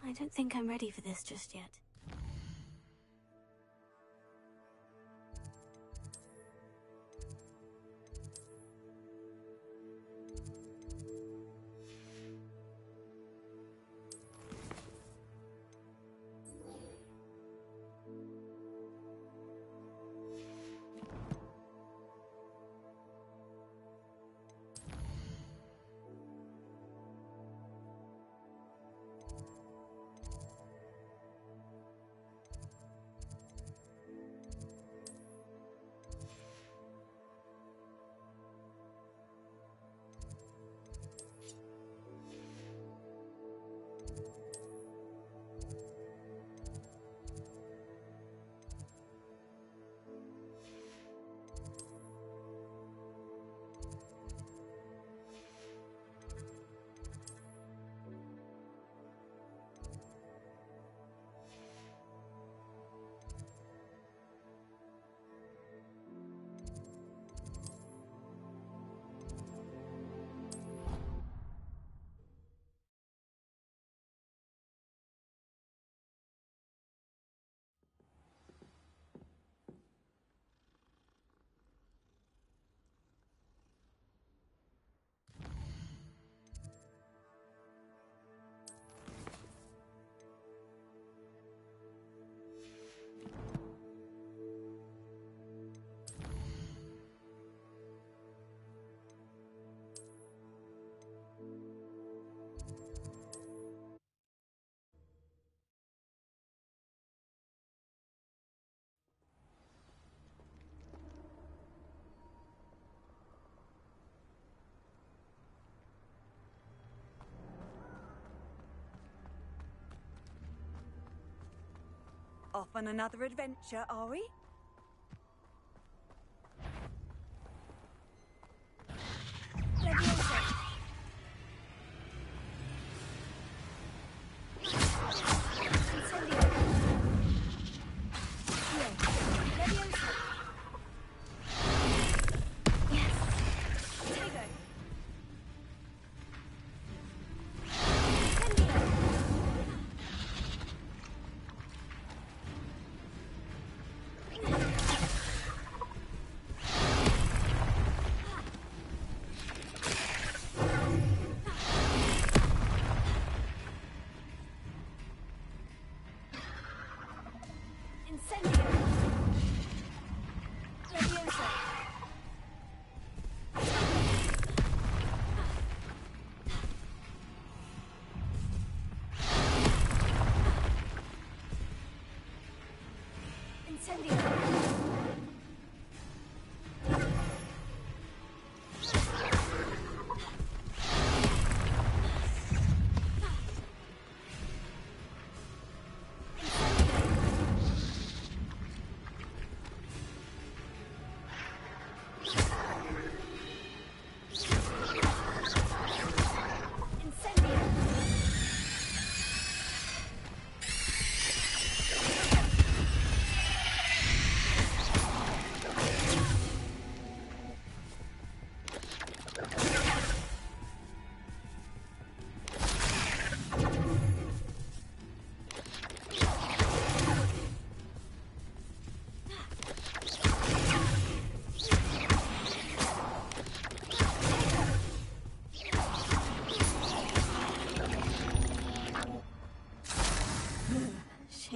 I don't think I'm ready for this just yet. Off on another adventure, are we? Leviosa. Incendio. Here. Leviosa. Yes. Tego. Incendio.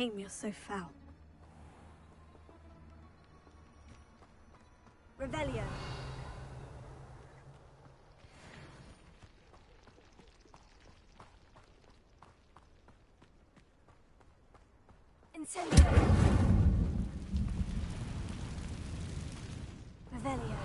shame you're so foul. Revelio. Incendio. Revelio.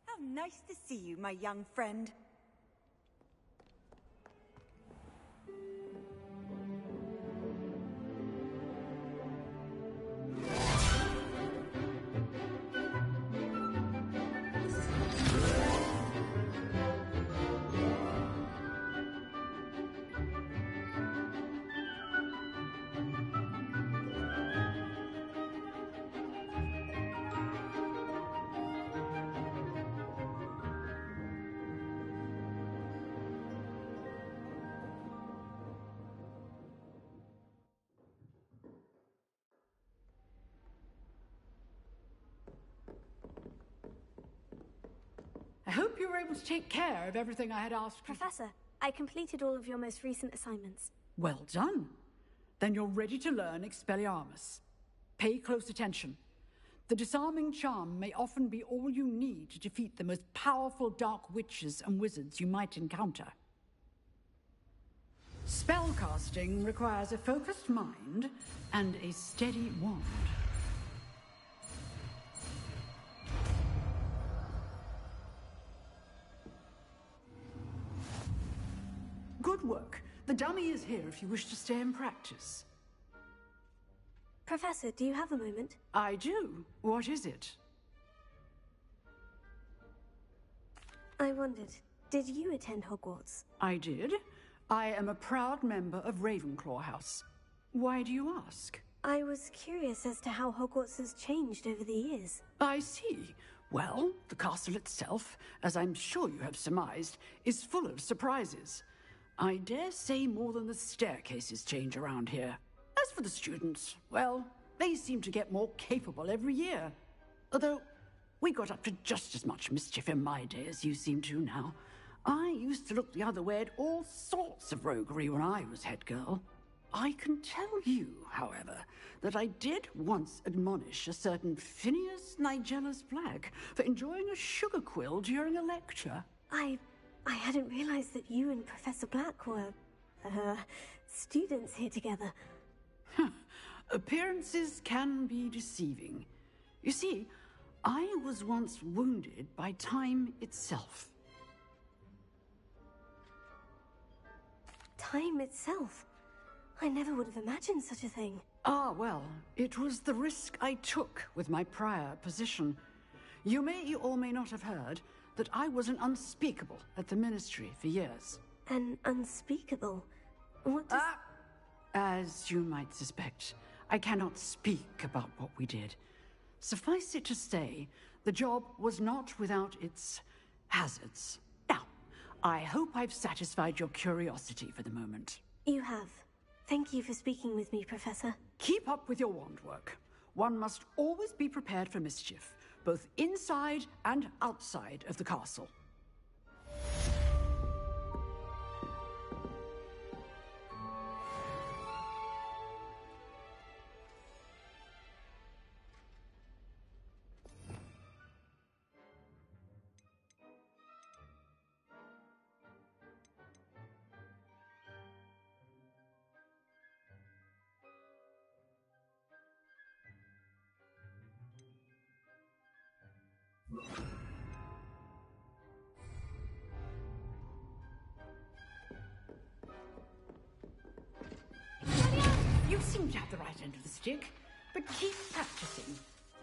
How nice to see you, my young friend. I hope you were able to take care of everything I had asked you. Professor, I completed all of your most recent assignments. Well done. Then you're ready to learn Expelliarmus. Pay close attention. The disarming charm may often be all you need to defeat the most powerful dark witches and wizards you might encounter. Spellcasting requires a focused mind and a steady wand. Good work. The dummy is here if you wish to stay and practice. Professor, do you have a moment? I do. What is it? I wondered, did you attend Hogwarts? I did. I am a proud member of Ravenclaw House. Why do you ask? I was curious as to how Hogwarts has changed over the years. I see. Well, the castle itself, as I'm sure you have surmised, is full of surprises. I dare say more than the staircases change around here. As for the students, well, they seem to get more capable every year. Although, we got up to just as much mischief in my day as you seem to now. I used to look the other way at all sorts of roguery when I was head girl. I can tell you, however, that I did once admonish a certain Phineas Nigellus Black for enjoying a sugar quill during a lecture. I hadn't realized that you and Professor Black were, students here together. Appearances can be deceiving. You see, I was once wounded by time itself. Time itself? I never would have imagined such a thing. Ah, well, it was the risk I took with my prior position. You may or may not have heard that I was an unspeakable at the Ministry for years. An unspeakable? What does... As you might suspect, I cannot speak about what we did. Suffice it to say, the job was not without its hazards. Now, I hope I've satisfied your curiosity for the moment. You have. Thank you for speaking with me, Professor. Keep up with your wand work. One must always be prepared for mischief, both inside and outside of the castle. You seem to have the right end of the stick, but keep practicing.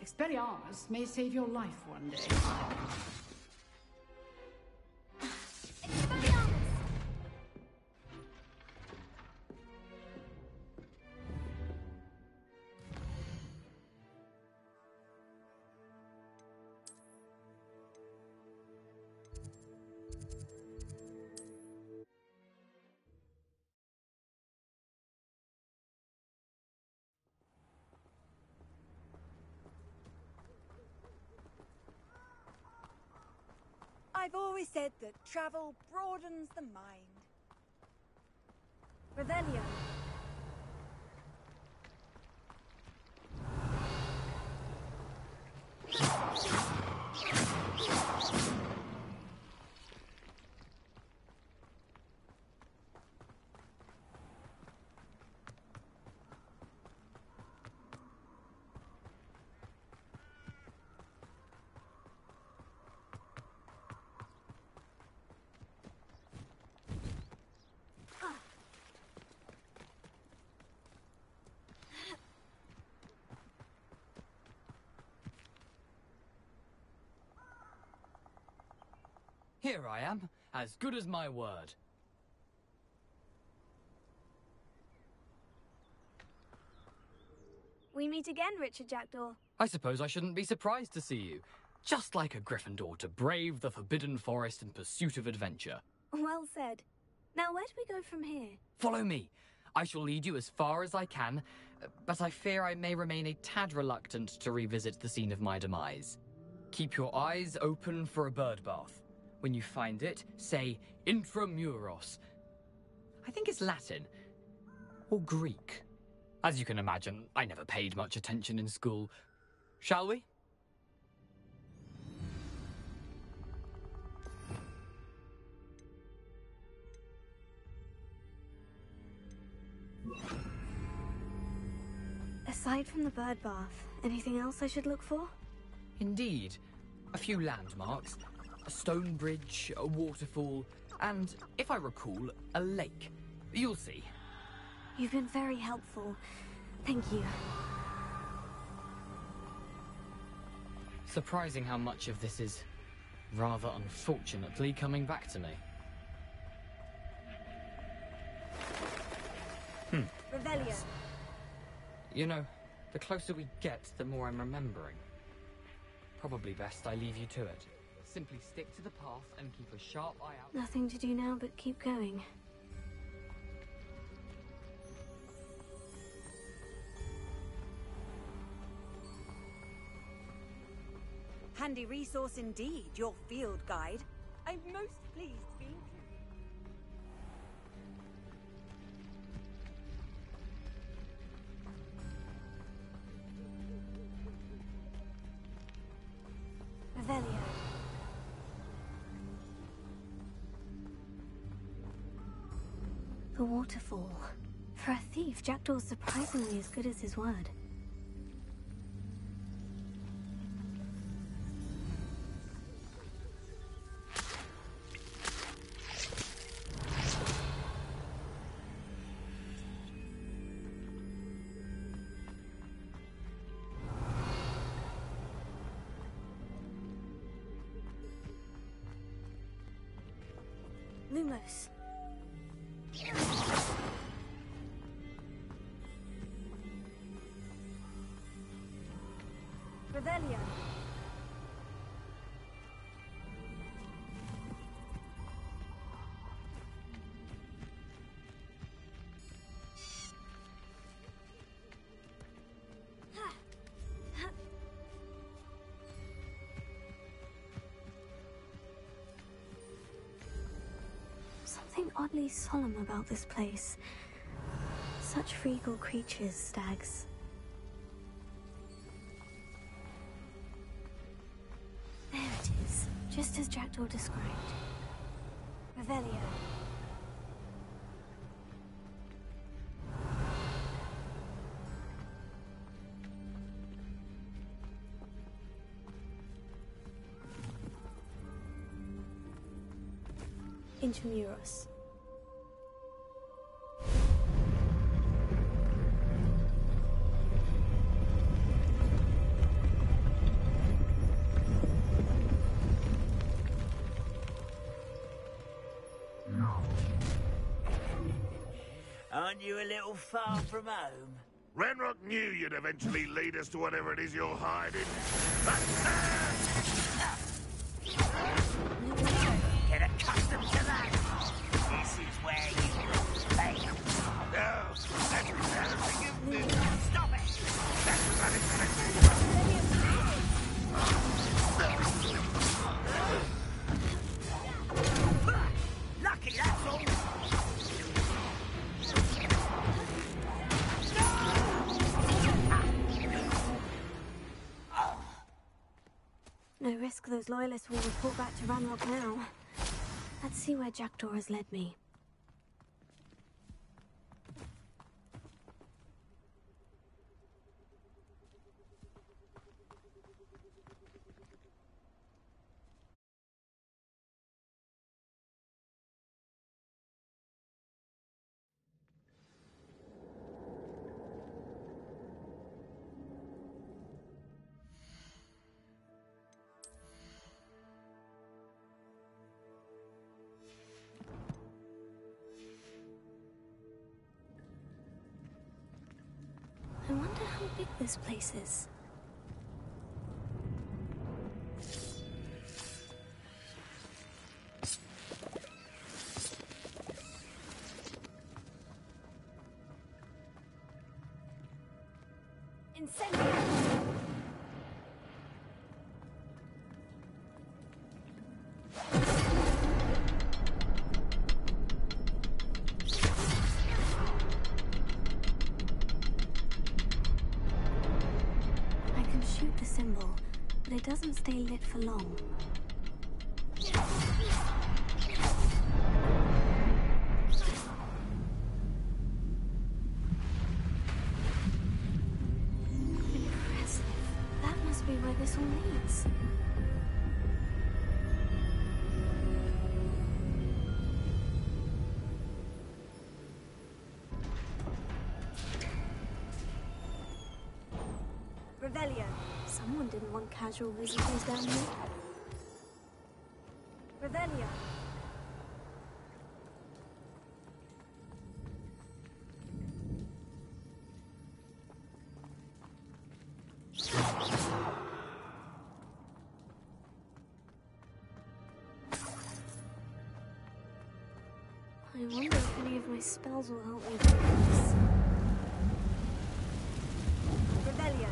Expelliarmus may save your life one day. I've always said that travel broadens the mind. Revelio. Here I am, as good as my word. We meet again, Richard Jackdaw. I suppose I shouldn't be surprised to see you. Just like a Gryffindor to brave the Forbidden Forest in pursuit of adventure. Well said. Now, where do we go from here? Follow me. I shall lead you as far as I can, but I fear I may remain a tad reluctant to revisit the scene of my demise. Keep your eyes open for a bird bath. When you find it, say intramuros. I think it's Latin. Or Greek. As you can imagine, I never paid much attention in school. Shall we? Aside from the bird bath, anything else I should look for? Indeed. A few landmarks. A stone bridge, a waterfall, and, if I recall, a lake. You'll see. You've been very helpful. Thank you. Surprising how much of this is, rather unfortunately, coming back to me. Revelio. You know, the closer we get, the more I'm remembering. Probably best I leave you to it. Simply stick to the path and keep a sharp eye out. Nothing to do now but keep going. Handy resource indeed, your field guide. I'm most pleased to be included. Revelio. The waterfall. For a thief, Jackdaw's surprisingly as good as his word. Lumos. Revelio. Something oddly solemn about this place. Such regal creatures, stags. There it is, just as Jackdaw described. Revelio. Intramuros. Aren't you a little far from home? Ranrock knew you'd eventually lead us to whatever it is you're hiding. Get accustomed to that. This is where you fail. No, that's embarrassing, isn't it? Stop it! That's embarrassing. Lucky, that's all. No risk those loyalists will report back to Ranrock now. Let's see where Jackdaw has led me. I wonder how big this place is. Incendio! Shoot the symbol, but it doesn't stay lit for long. Impressive. That must be where this all leads. Revelio. Someone didn't want casual visitors down here. Revelio. I wonder if any of my spells will help me through this. Revelio.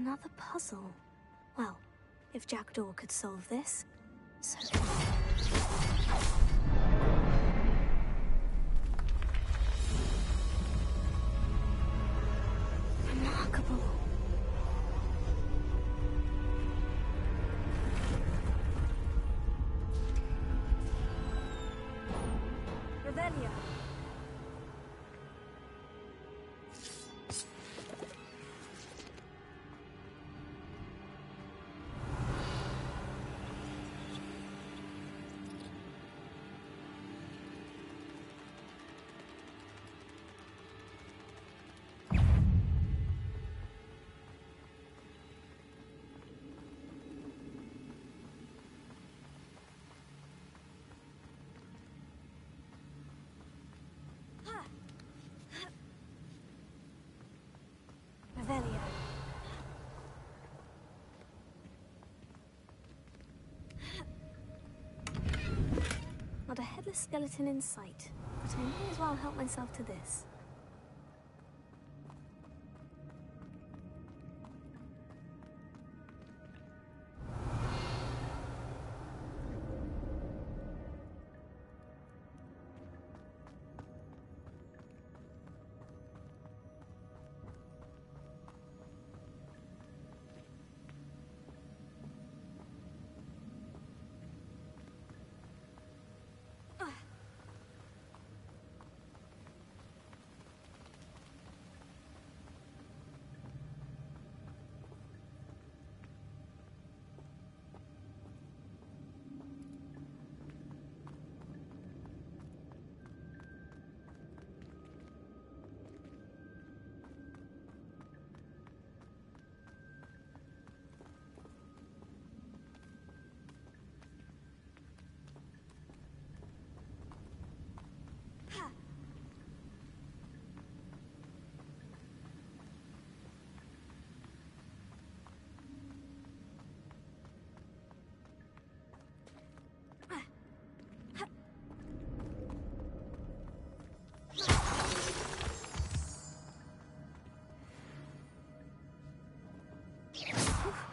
Another puzzle. Well, if Jackdaw could solve this, so... Remarkable. Revelio. Revelio. Not a headless skeleton in sight, but I may as well help myself to this.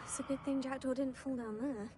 It's a good thing Jackdaw didn't fall down there.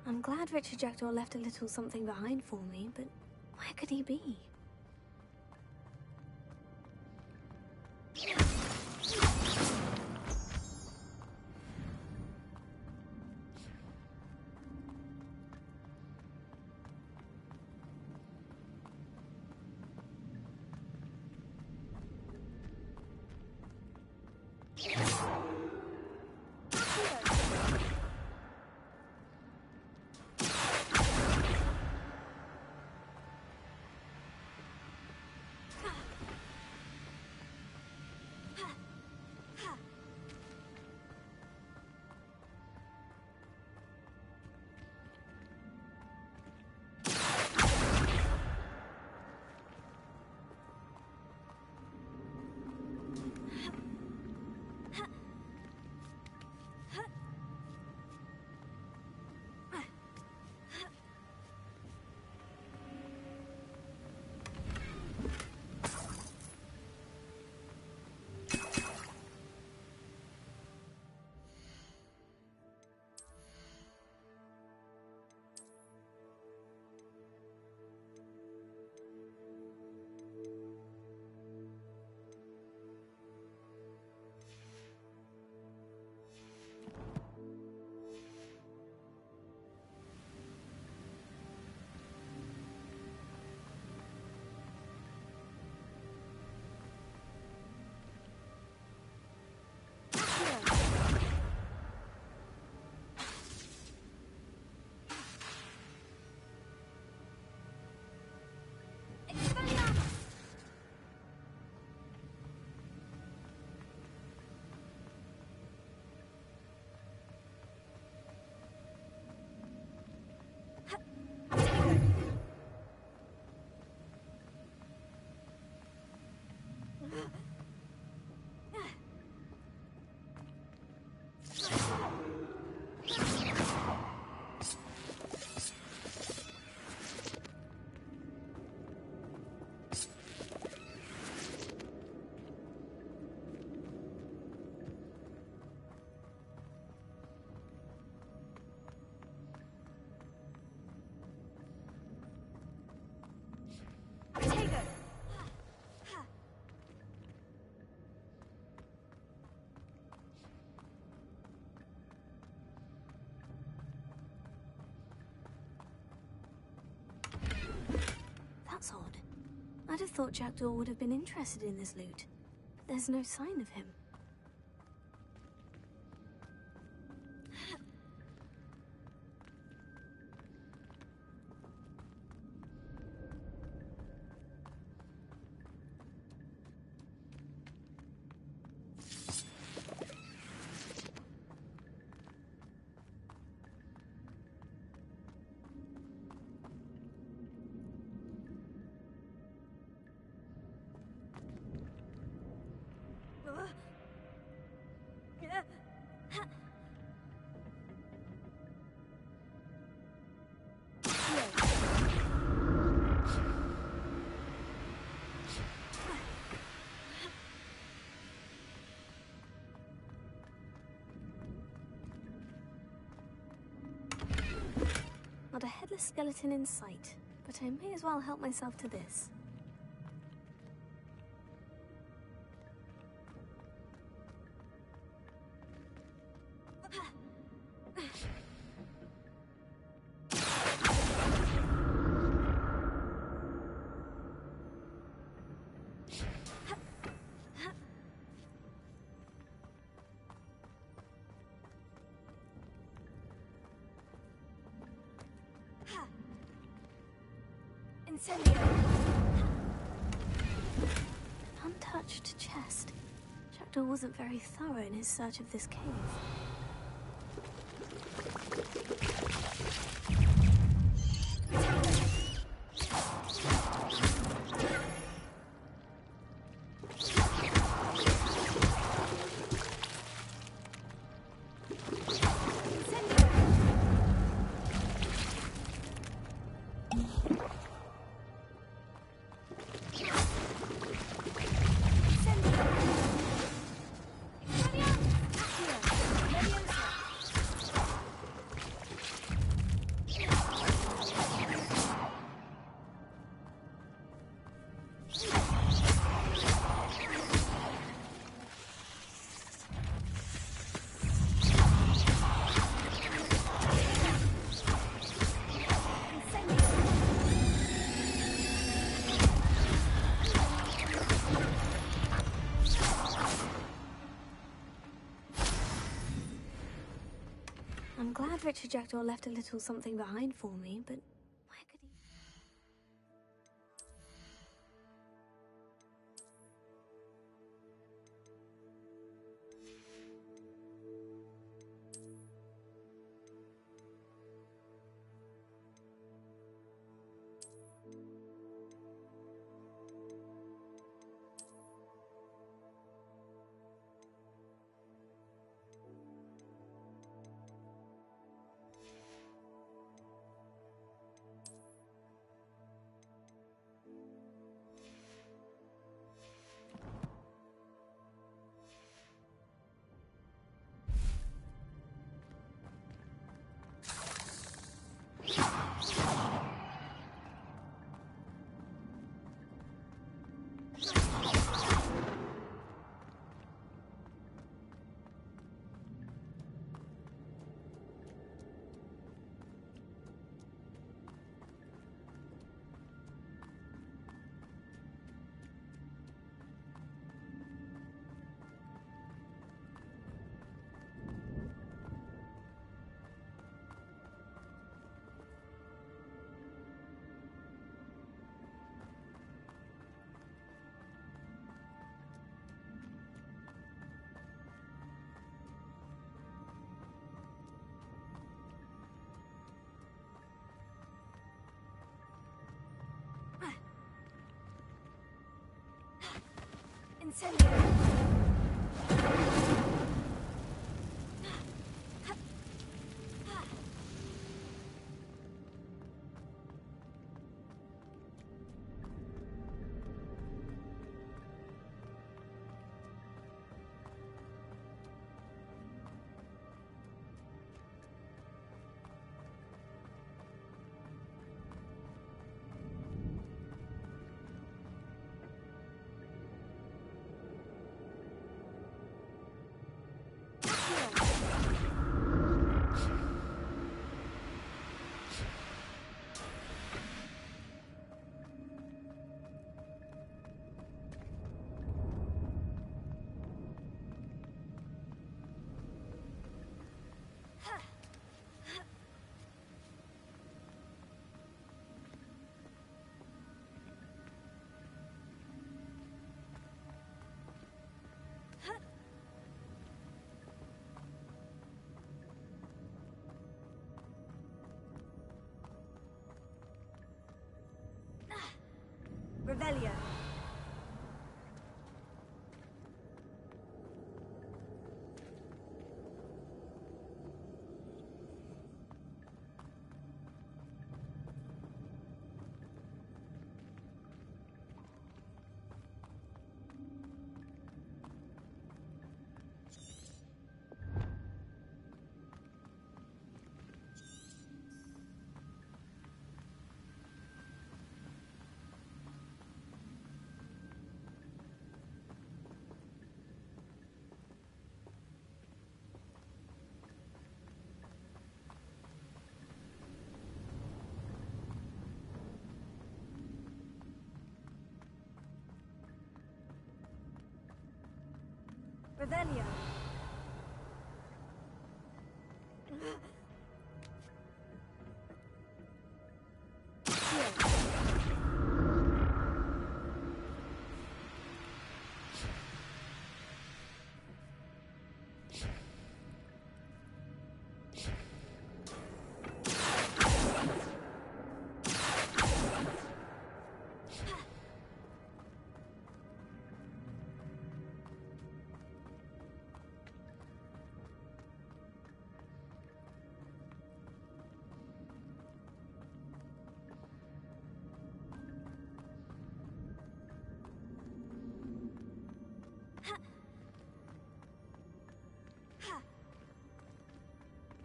I'm glad Richard Jackdaw left a little something behind for me, but where could he be? I'd have thought Jackdaw would have been interested in this loot. There's no sign of him. Not a headless skeleton in sight, but I may as well help myself to this. Incendio! An untouched chest. Jackdaw wasn't very thorough in his search of this cave. I'm glad Richard Jackdaw left a little something behind for me, but where could he... Incendio! Revelio.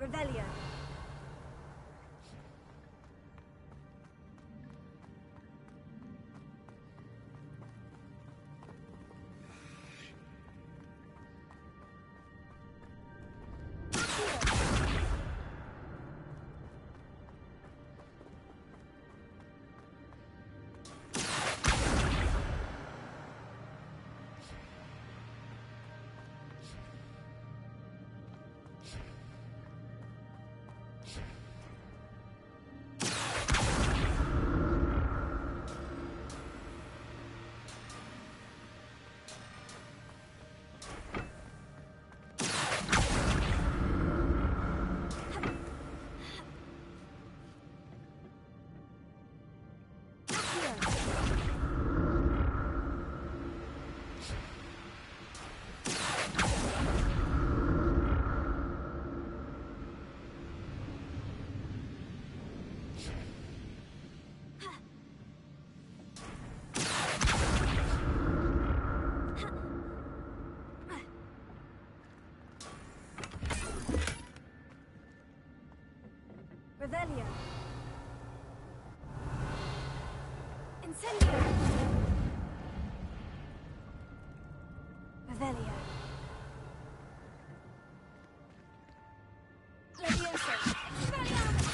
Revelio. Revelio. Incendio. Revelio. Levioso. Expelliarmus.